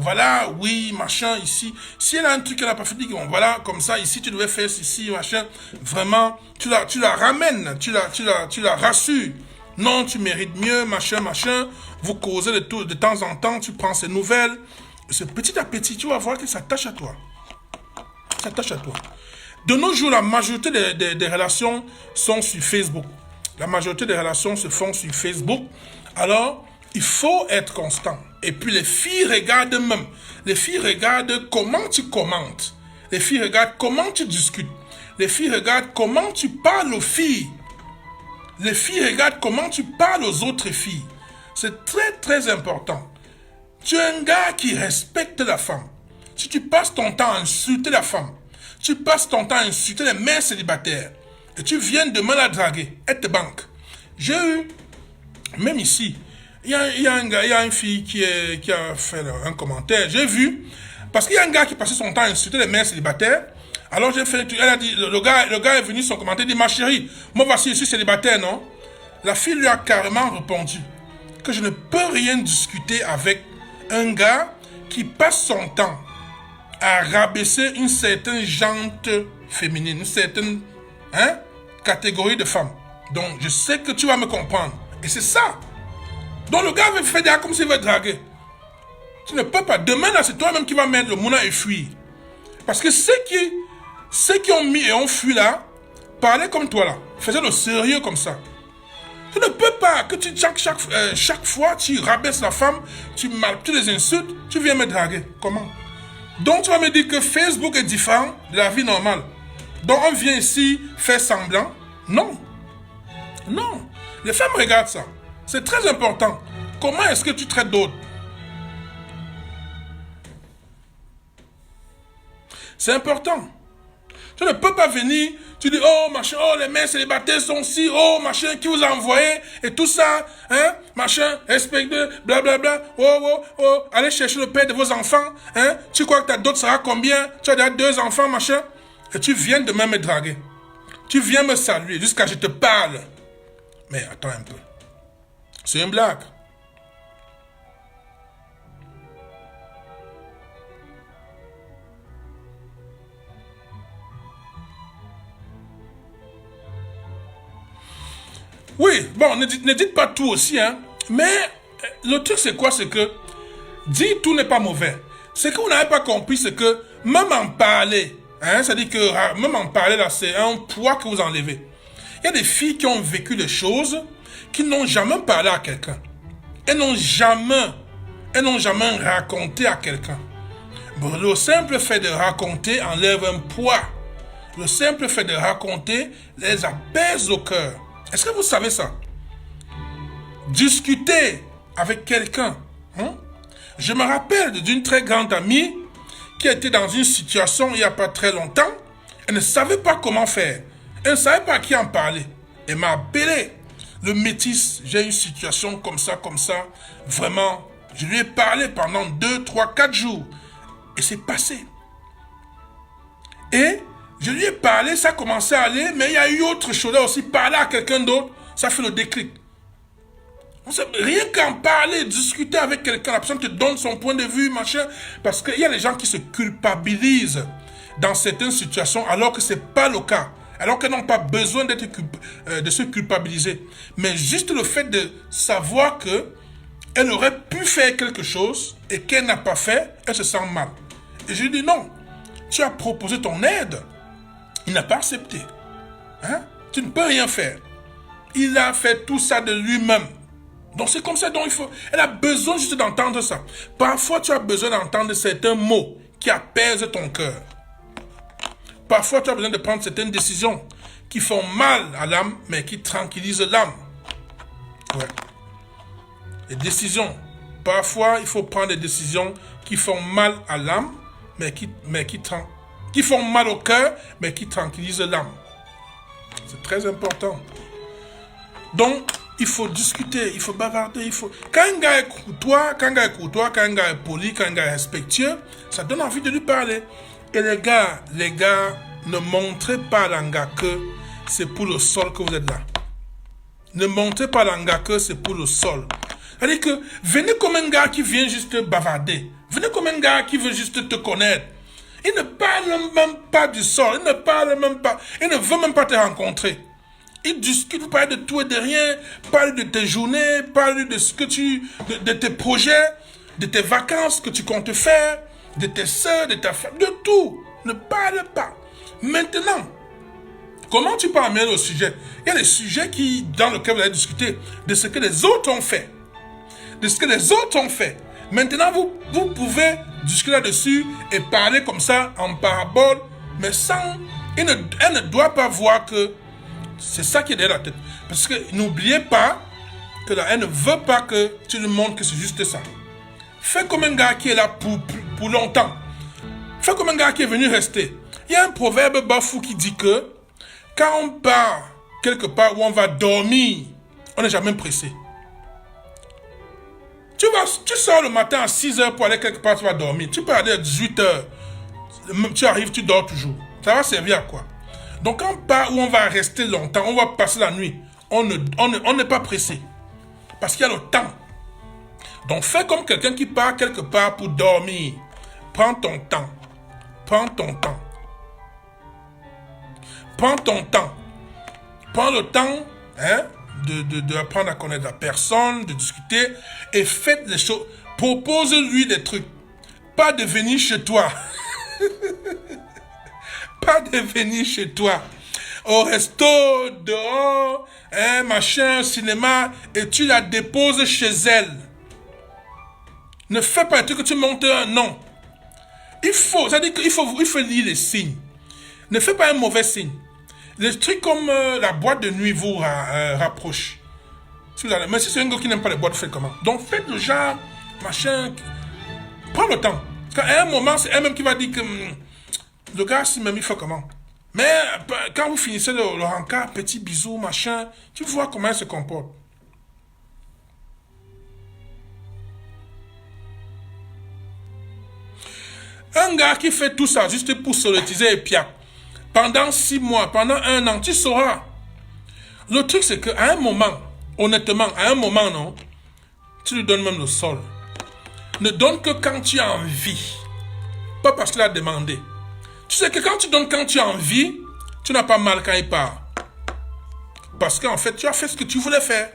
Voilà, oui, machin, ici. Si elle a un truc qu'elle n'a pas fait, dis, bon, voilà, comme ça, ici, tu devais faire ceci, machin. Vraiment, tu la ramènes, tu la rassures. Non, tu mérites mieux, machin, machin. Vous causez de temps en temps, tu prends ses nouvelles. Et petit à petit, tu vas voir que ça tâche à toi. Ça tâche à toi. De nos jours, la majorité des relations sont sur Facebook. La majorité des relations se font sur Facebook. Alors, il faut être constant. Et puis les filles regardent même. Les filles regardent comment tu commentes. Les filles regardent comment tu discutes. Les filles regardent comment tu parles aux filles. Les filles regardent comment tu parles aux autres filles. C'est très très important. Tu es un gars qui respecte la femme. Si tu passes ton temps à insulter la femme, tu passes ton temps à insulter les mères célibataires, et tu viens demain la draguer, elle te banque. J'ai eu, même ici, il y a un gars, il y a une fille qui a fait un commentaire. J'ai vu, parce qu'il y a un gars qui passait son temps à insulter les mères célibataires. Alors j'ai fait, elle a dit, le gars est venu son commentaire, il dit, ma chérie, moi voici, je suis célibataire, non? La fille lui a carrément répondu que je ne peux rien discuter avec un gars qui passe son temps à rabaisser une certaine jante féminine, une certaine catégorie de femmes. Donc je sais que tu vas me comprendre. Et c'est ça. Donc le gars veut faire des comme s'il veut draguer. Tu ne peux pas. Demain, là, c'est toi-même qui vas mettre le mouna et fuir. Parce que ceux qui ont mis et ont fui là, parlaient comme toi là. Faisaient le sérieux comme ça. Tu ne peux pas que chaque fois tu rabaisses la femme, tu les insultes, tu viens me draguer. Comment? Donc tu vas me dire que Facebook est différent de la vie normale. Donc on vient ici faire semblant. Non. Non. Les femmes regardent ça. C'est très important. Comment est-ce que tu traites d'autres? C'est important. Tu ne peux pas venir, tu dis, oh machin, oh les mères célibataires sont si, oh machin, qui vous a envoyé, et tout ça, hein, machin, respectez, blablabla, oh, allez chercher le père de vos enfants, hein, tu crois que ta dot sera combien, tu as déjà 2 enfants, machin, et tu viens demain me draguer. Tu viens me saluer jusqu'à ce que je te parle. Mais attends un peu. C'est une blague. Oui, bon, ne dites pas tout aussi, hein. Mais le truc, c'est quoi? C'est que dire tout n'est pas mauvais. C'est que vous n'avez pas compris, c'est que même en parler, hein, c'est-à-dire que même en parler, là, c'est un poids que vous enlevez. Il y a des filles qui ont vécu des choses qui n'ont jamais parlé à quelqu'un. Elles n'ont jamais raconté à quelqu'un. Bon, le simple fait de raconter enlève un poids. Le simple fait de raconter les apaise au cœur. Est-ce que vous savez ça? Discuter avec quelqu'un. Hein? Je me rappelle d'une très grande amie qui était dans une situation il n'y a pas très longtemps. Elle ne savait pas comment faire. Elle ne savait pas à qui en parler. Elle m'a appelé. Le métis, j'ai une situation comme ça. Vraiment, je lui ai parlé pendant 2, 3, 4 jours. Et c'est passé. Et je lui ai parlé, ça a commencé à aller, mais il y a eu autre chose là aussi. Parler à quelqu'un d'autre, ça fait le déclic. Rien qu'en parler, discuter avec quelqu'un, la personne te donne son point de vue, machin. Parce qu'il y a des gens qui se culpabilisent dans certaines situations alors que ce n'est pas le cas. Alors qu'elles n'ont pas besoin de se culpabiliser. Mais juste le fait de savoir qu'elle aurait pu faire quelque chose et qu'elle n'a pas fait, elle se sent mal. Et je lui dis non, tu as proposé ton aide. Il n'a pas accepté. Hein? Tu ne peux rien faire. Il a fait tout ça de lui-même. Donc c'est comme ça dont il faut... Elle a besoin juste d'entendre ça. Parfois tu as besoin d'entendre certains mots qui apaisent ton cœur. Parfois tu as besoin de prendre certaines décisions qui font mal à l'âme, mais qui tranquillisent l'âme. Ouais. Les décisions. Parfois il faut prendre des décisions qui font mal à l'âme, qui font mal au cœur, mais qui tranquillisent l'âme. C'est très important. Donc, il faut discuter, il faut bavarder, il faut... Quand un gars est courtois, quand un gars est poli, quand un gars est respectueux, ça donne envie de lui parler. Et les gars, ne montrez pas à l'anga que c'est pour le sol que vous êtes là. Ne montez pas dans gars que c'est pour le sol. C'est-à-dire que venez comme un gars qui vient juste bavarder. Venez comme un gars qui veut juste te connaître. Il ne parle même pas du sol. Il ne parle même pas. Il ne veut même pas te rencontrer. Il discute, vous parlez de tout et de rien. Parle de tes journées. Parle de ce que de tes projets. De tes vacances que tu comptes faire. De tes soeurs, de ta femme. De tout. Ne parle pas. Maintenant, comment tu peux amener le sujet? Il y a des sujets dans lesquels vous allez discuter de ce que les autres ont fait. De ce que les autres ont fait. Maintenant, vous pouvez discuter là-dessus et parler comme ça en parabole, mais sans... Elle ne doit pas voir que c'est ça qui est derrière la tête. Parce que n'oubliez pas que elle ne veut pas que tu lui montres que c'est juste ça. Fais comme un gars qui est là pour longtemps. Fais comme un gars qui est venu rester. Il y a un proverbe bafou qui dit que quand on part quelque part où on va dormir, on n'est jamais pressé. Tu sors le matin à 6h pour aller quelque part, tu vas dormir. Tu peux aller à 18h. Tu arrives, tu dors toujours. Ça va servir à quoi? Donc, quand on part où on va rester longtemps, on va passer la nuit. On n'est pas pressé. Parce qu'il y a le temps. Donc, fais comme quelqu'un qui part quelque part pour dormir. Prends ton temps. Prends ton temps. Prends ton temps. Prends le temps, d'apprendre à connaître la personne, de discuter et faites des choses. Propose-lui des trucs. Pas de venir chez toi. Pas de venir chez toi. Au resto, dehors, machin, cinéma, et tu la déposes chez elle. Ne fais pas un truc que tu montes un nom. C'est-à-dire qu'il faut lire les signes. Ne fais pas un mauvais signe. Les trucs comme la boîte de nuit vous rapprochent. Mais si c'est un gars qui n'aime pas les boîtes, faites comment? Donc faites le genre, machin. Prends le temps. Parce qu'à un moment, c'est elle-même qui va dire que le gars, si même il fait comment? Mais quand vous finissez le rencard, petit bisou, machin, tu vois comment elle se comporte. Un gars qui fait tout ça juste pour solétiser et piac. Pendant 6 mois, pendant 1 an, tu sauras. Le truc, c'est qu'à un moment, honnêtement, à un moment, non, tu lui donnes même le sol. Ne donne que quand tu as envie. Pas parce qu'il a demandé. Tu sais que quand tu donnes quand tu as envie, tu n'as pas mal quand il part. Parce qu'en fait, tu as fait ce que tu voulais faire.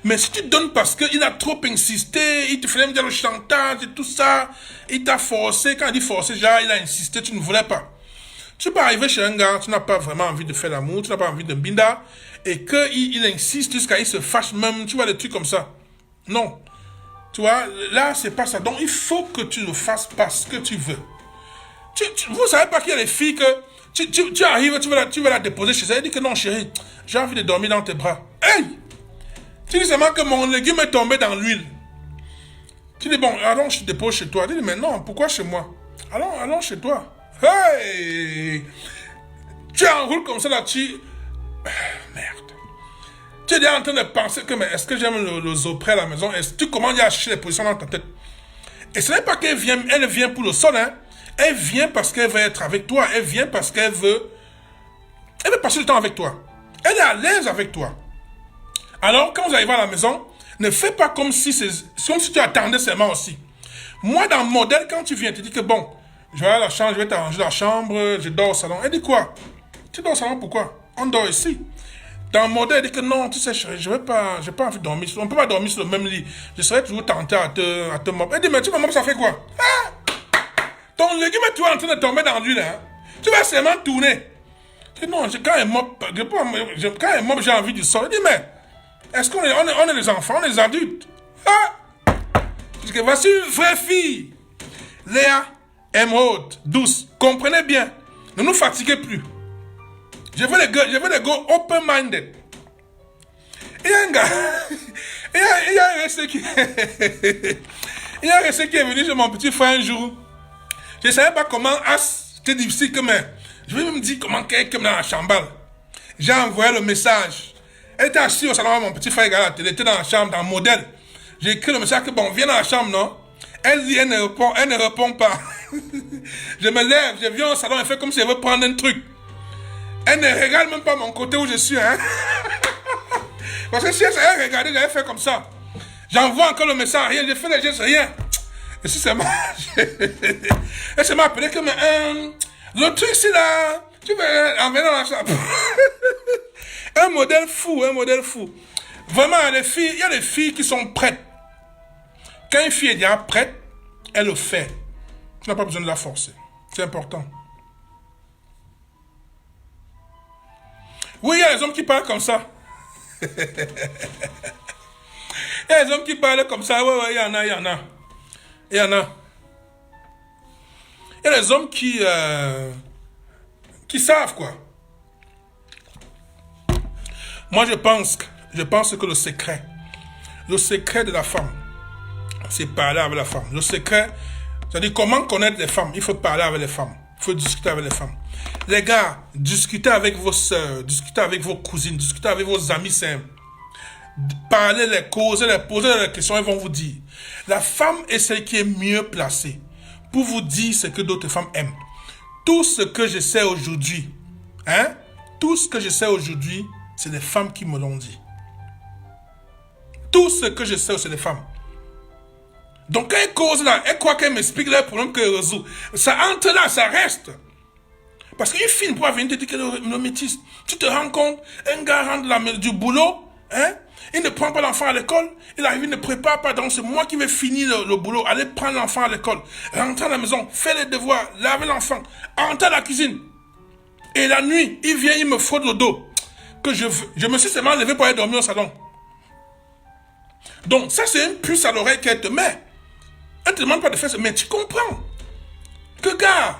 Mais si tu donnes parce qu'il a trop insisté, il te faisait dire le chantage et tout ça, il t'a forcé, quand il dit forcé, genre il a insisté, tu ne voulais pas. Tu peux arriver chez un gars, tu n'as pas vraiment envie de faire l'amour, tu n'as pas envie de binda, et qu'il insiste jusqu'à il se fâche même, tu vois, des trucs comme ça. Non. Tu vois, là, c'est pas ça. Donc, il faut que tu le fasses parce que tu veux. Vous savez pas qu'il y a des filles que tu arrives, tu veux la déposer chez elle, elle dit que non, chérie, j'ai envie de dormir dans tes bras. Hey! Tu dis seulement que mon légume est tombé dans l'huile. Tu dis, bon, allons, je te dépose chez toi. Tu dis, mais non, pourquoi chez moi? Allons chez toi. Hey! Tu enroules comme ça là-dessus. Merde. Tu es déjà en train de penser que, mais est-ce que j'aime le zopré à la maison? Est-ce que tu commences à chercher les positions dans ta tête? Et ce n'est pas qu'elle vient pour le sol, hein. Elle vient parce qu'elle veut être avec toi. Elle vient parce qu'elle veut passer le temps avec toi. Elle est à l'aise avec toi. Alors, quand vous arrivez à la maison, ne fais pas comme si tu attendais seulement aussi. Moi, dans le modèle, quand tu viens, tu dis que bon, je vais à la chambre, je vais t'arranger la chambre, je dors au salon. Elle dit quoi? Tu dors au salon, pourquoi? On dort ici. Dans le modèle, elle dit que non, tu sais, j'ai pas envie de dormir. On ne peut pas dormir sur le même lit. Je serais toujours tenté à te mobber. Elle dit, mais tu me mobber, ça fait quoi? Ah! Ton légume est toujours en train de tomber dans l'huile, hein? Tu vas seulement tourner. Je dis, non, quand elle mob, j'ai envie du sol. Elle dit, mais est-ce qu'on est les enfants, les adultes? Ah! Parce que voici une vraie fille. Léa, émeraude, douce. Comprenez bien. Ne nous fatiguez plus. Je veux les gars open-minded. Il y a un gars. il y a un resté qui. Il y a un resté qui est venu chez mon petit frère un jour. Je ne savais pas comment. C'était difficile que mais. Je vais me dire comment quelqu'un dans la chambre. J'ai envoyé le message. Elle était assise au salon, mon petit frère regarde la télé, elle était dans la chambre, dans le modèle. J'ai écrit le message que bon, viens dans la chambre, non? Elle dit, elle ne répond pas. Je me lève, je viens au salon, elle fait comme si elle veut prendre un truc. Elle ne regarde même pas mon côté où je suis, hein. Parce que si elle regardait, j'avais fait comme ça. J'envoie encore le message, rien, j'ai fait les gestes, rien. Et si c'est moi, elle s'est appelé comme le truc c'est là, tu veux envoyer dans la chambre. Un modèle fou, un modèle fou. Vraiment, il y a des filles qui sont prêtes. Quand une fille est déjà prête, elle le fait. Tu n'as pas besoin de la forcer. C'est important. Oui, il y a des hommes qui parlent comme ça. Il y a des hommes qui parlent comme ça. Ouais, il y en a. Il y a des hommes qui savent, quoi. Moi, je pense que le secret de la femme, c'est parler avec la femme. Le secret, c'est-à-dire comment connaître les femmes. Il faut parler avec les femmes. Il faut discuter avec les femmes. Les gars, discutez avec vos soeurs, discutez avec vos cousines, discutez avec vos amis simples. Parlez, les causer, les poser les questions, ils vont vous dire. La femme est celle qui est mieux placée pour vous dire ce que d'autres femmes aiment. Tout ce que je sais aujourd'hui, c'est les femmes qui me l'ont dit. Tout ce que je sais, c'est les femmes. Donc quand elle cause là, elle croit qu'elle m'explique les problèmes qu'elle résout. Ça entre là, ça reste. Parce qu'une fille ne pourra venir te dire qu'elle est le métis. Tu te rends compte, un gars rentre du boulot, il ne prend pas l'enfant à l'école, il arrive, il ne prépare pas, donc c'est moi qui vais finir le boulot, aller prendre l'enfant à l'école, rentrer à la maison, faire les devoirs, laver l'enfant, entrer à la cuisine. Et la nuit, il vient, il me frotte le dos. Que je me suis seulement levé pour aller dormir au salon. Donc ça c'est une puce à l'oreille qu'elle te met. Elle ne te demande pas de faire ça, mais tu comprends que gars,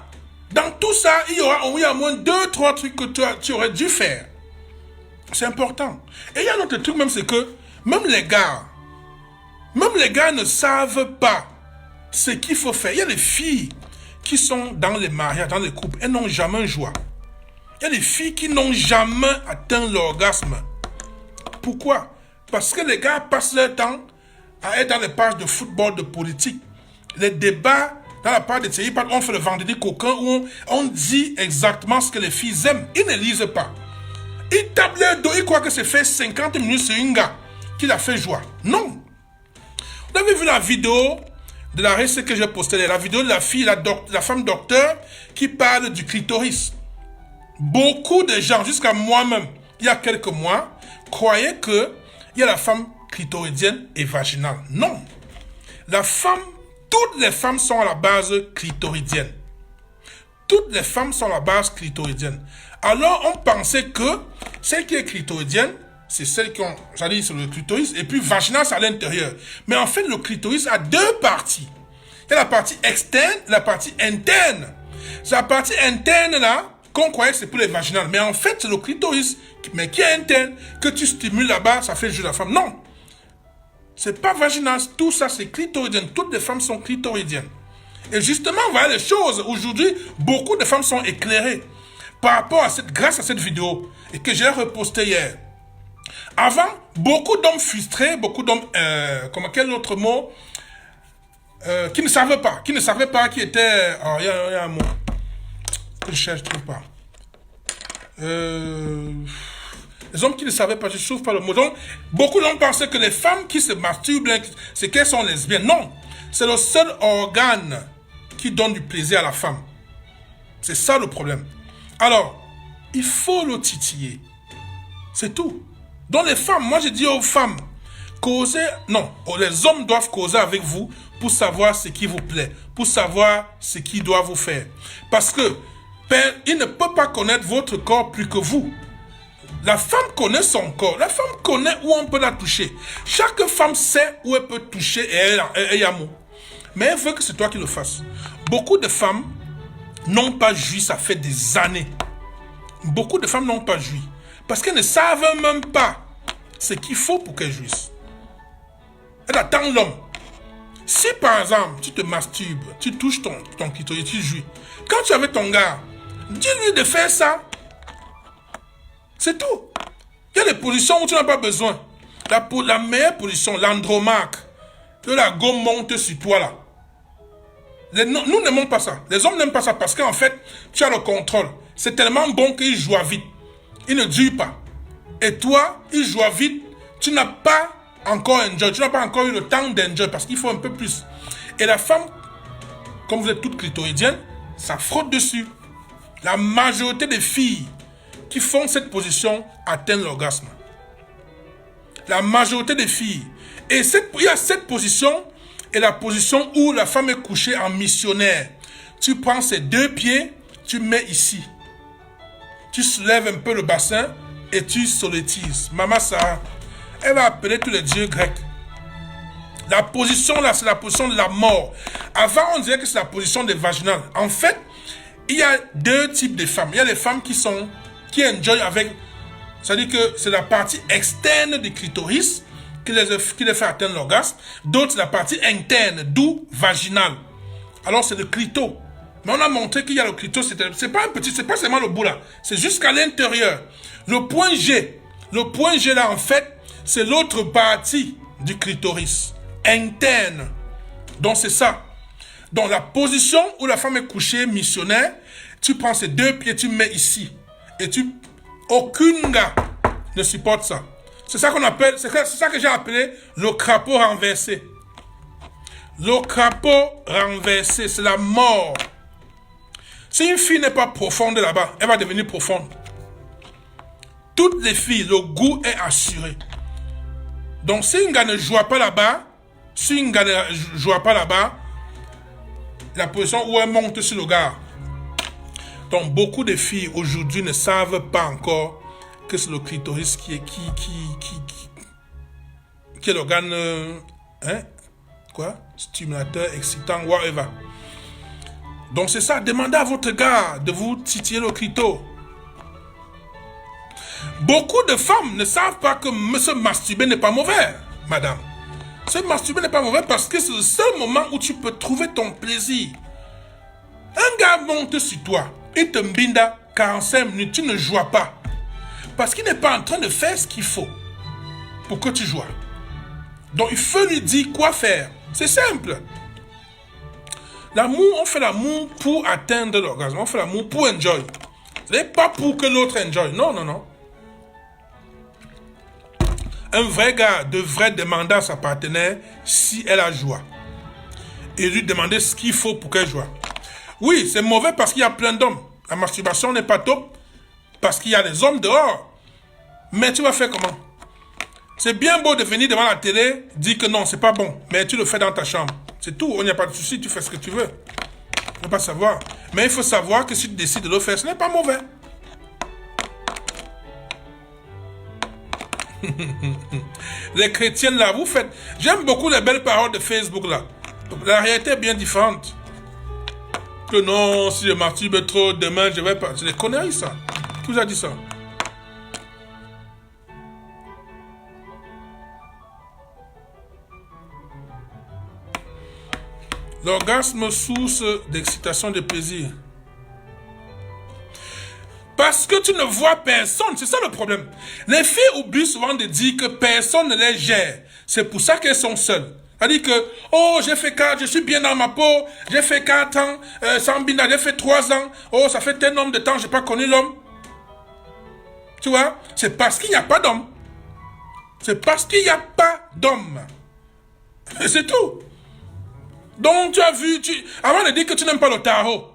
dans tout ça, il y aura au moins 2-3 trucs que tu aurais dû faire. C'est important. Et il y a un autre truc même, c'est que même les gars ne savent pas ce qu'il faut faire. Il y a des filles qui sont dans les mariages, dans les couples, elles n'ont jamais joie. Il y a des filles qui n'ont jamais atteint l'orgasme. Pourquoi? Parce que les gars passent leur temps à être dans les pages de football, de politique. Les débats dans la page de série, on fait le vendredi coquin où on dit exactement ce que les filles aiment. Ils ne lisent pas. Ils tapent leur dos, ils croient que c'est fait 50 minutes sur un gars qui l'a fait joie. Non. Vous avez vu la vidéo de la récite que j'ai postée, la vidéo de la fille, la femme docteur qui parle du clitoris. Beaucoup de gens, jusqu'à moi-même, il y a quelques mois, croyaient que il y a la femme clitoridienne et vaginale. Non. Toutes les femmes sont à la base clitoridienne. Toutes les femmes sont à la base clitoridienne. Alors, on pensait que celle qui est clitoridienne, c'est celle qui ont, c'est-à-dire sur le clitoris, et puis vaginale, c'est à l'intérieur. Mais en fait, le clitoris a deux parties. Il y a la partie externe et la partie interne. C'est la partie interne, là, qu'on croyait que c'est pour les vaginales. Mais en fait, c'est le clitoris, mais qui est interne, que tu stimules là-bas, ça fait le jeu de la femme. Non. C'est pas vaginal, tout ça, c'est clitoridien. Toutes les femmes sont clitoridiennes. Et justement, voilà les choses. Aujourd'hui, beaucoup de femmes sont éclairées par rapport à grâce à cette vidéo et que j'ai repostée hier. Avant, beaucoup d'hommes frustrés, beaucoup d'hommes, quel autre mot, qui ne savaient pas, qui étaient, il y a un mot que je cherche, je ne trouve pas. Les hommes qui ne savaient pas, je ne trouve pas le mot. Donc, beaucoup d'hommes pensaient que les femmes qui se masturbent, c'est qu'elles sont lesbiennes. Non, c'est le seul organe qui donne du plaisir à la femme. C'est ça le problème. Alors, il faut le titiller. C'est tout. Donc les femmes, moi je dis aux femmes, les hommes doivent causer avec vous pour savoir ce qui vous plaît, pour savoir ce qui doit vous faire. Parce que, il ne peut pas connaître votre corps plus que vous. La femme connaît son corps. La femme connaît où on peut la toucher. Chaque femme sait où elle peut toucher et elle y a mot. Mais elle veut que c'est toi qui le fasses. Beaucoup de femmes n'ont pas joui, ça fait des années. Beaucoup de femmes n'ont pas joui. Parce qu'elles ne savent même pas ce qu'il faut pour qu'elles jouissent. Elle attend l'homme. Si par exemple, tu te masturbes, tu touches ton clitoris, tu jouis. Quand tu es avec ton gars, dis-lui de faire ça. C'est tout. Il y a des positions où tu n'as pas besoin. La meilleure position, l'andromaque, que la gomme monte sur toi là. Nous n'aimons pas ça. Les hommes n'aiment pas ça parce qu'en fait, tu as le contrôle. C'est tellement bon qu'il joue vite. Il ne dure pas. Et toi, il joue vite. tu n'as pas encore enjoy, tu n'as pas encore eu le temps d'enjoy parce qu'il faut un peu plus. Et la femme, comme vous êtes toutes clitoridiennes, ça frotte dessus. La majorité des filles qui font cette position atteignent l'orgasme. La majorité des filles. Et il y a cette position et la position où la femme est couchée en missionnaire. Tu prends ses 2 pieds, tu mets ici. Tu soulèves un peu le bassin et tu solétises. Maman Sarah, elle va appeler tous les dieux grecs. La position là, c'est la position de la mort. Avant, on dirait que c'est la position des vaginales. En fait, il y a 2 types de femmes. Il y a les femmes qui enjoy avec, c'est-à-dire que c'est la partie externe du clitoris qui les fait atteindre l'orgasme. D'autres, c'est la partie interne, d'où vaginale. Alors, c'est le clito. Mais on a montré qu'il y a le clito, c'est pas un petit, c'est pas seulement le bout là. C'est jusqu'à l'intérieur. Le point G là, en fait, c'est l'autre partie du clitoris, interne. Donc, c'est ça. Donc, la position où la femme est couchée, missionnaire, tu prends ses 2 pieds, tu mets ici. Et aucune gars ne supporte ça. C'est ça qu'on appelle, c'est ça que j'ai appelé le crapaud renversé. Le crapaud renversé, c'est la mort. Si une fille n'est pas profonde là-bas, elle va devenir profonde. Toutes les filles, le goût est assuré. Donc si une gars ne joue pas là-bas, la position où elle monte sur le gars. Donc beaucoup de filles aujourd'hui ne savent pas encore que c'est le clitoris qui est l'organe stimulateur, excitant, whatever. Donc c'est ça, demandez à votre gars de vous titiller le clito. Beaucoup de femmes ne savent pas que se masturber n'est pas mauvais, madame. Se masturber n'est pas mauvais parce que c'est le seul moment où tu peux trouver ton plaisir. Un gars monte sur toi, il te mbinda 45 minutes, tu ne joues pas. Parce qu'il n'est pas en train de faire ce qu'il faut pour que tu joues. Donc il faut lui dire quoi faire. C'est simple. L'amour, on fait l'amour pour atteindre l'orgasme. On fait l'amour pour enjoy. Ce n'est pas pour que l'autre enjoy. Non, non, non. Un vrai gars devrait demander à sa partenaire si elle a joie. Et lui demander ce qu'il faut pour qu'elle joue. Oui, c'est mauvais parce qu'il y a plein d'hommes. La masturbation n'est pas top parce qu'il y a des hommes dehors. Mais tu vas faire comment? C'est bien beau de venir devant la télé, dire que non, c'est pas bon. Mais tu le fais dans ta chambre. C'est tout, il n'y a pas de souci, tu fais ce que tu veux. Il ne faut pas savoir. Mais il faut savoir que si tu décides de le faire, ce n'est pas mauvais. Les chrétiennes là, vous faites... J'aime beaucoup les belles paroles de Facebook là. La réalité est bien différente. Que non, si je masturbe trop, demain je vais pas... C'est des conneries ça. Qui vous a dit ça? L'orgasme, source d'excitation, de plaisir. Parce que tu ne vois personne, c'est ça le problème. Les filles oublient souvent de dire que personne ne les gère. C'est pour ça qu'elles sont seules. C'est-à-dire que, oh, j'ai fait 4, je suis bien dans ma peau, j'ai fait 4 ans, sans bina, j'ai fait 3 ans, oh, ça fait tel nombre de temps, j'ai pas connu l'homme. Tu vois, c'est parce qu'il n'y a pas d'homme. C'est parce qu'il n'y a pas d'homme. C'est tout. Donc tu as vu, avant de dire que tu n'aimes pas le tarot,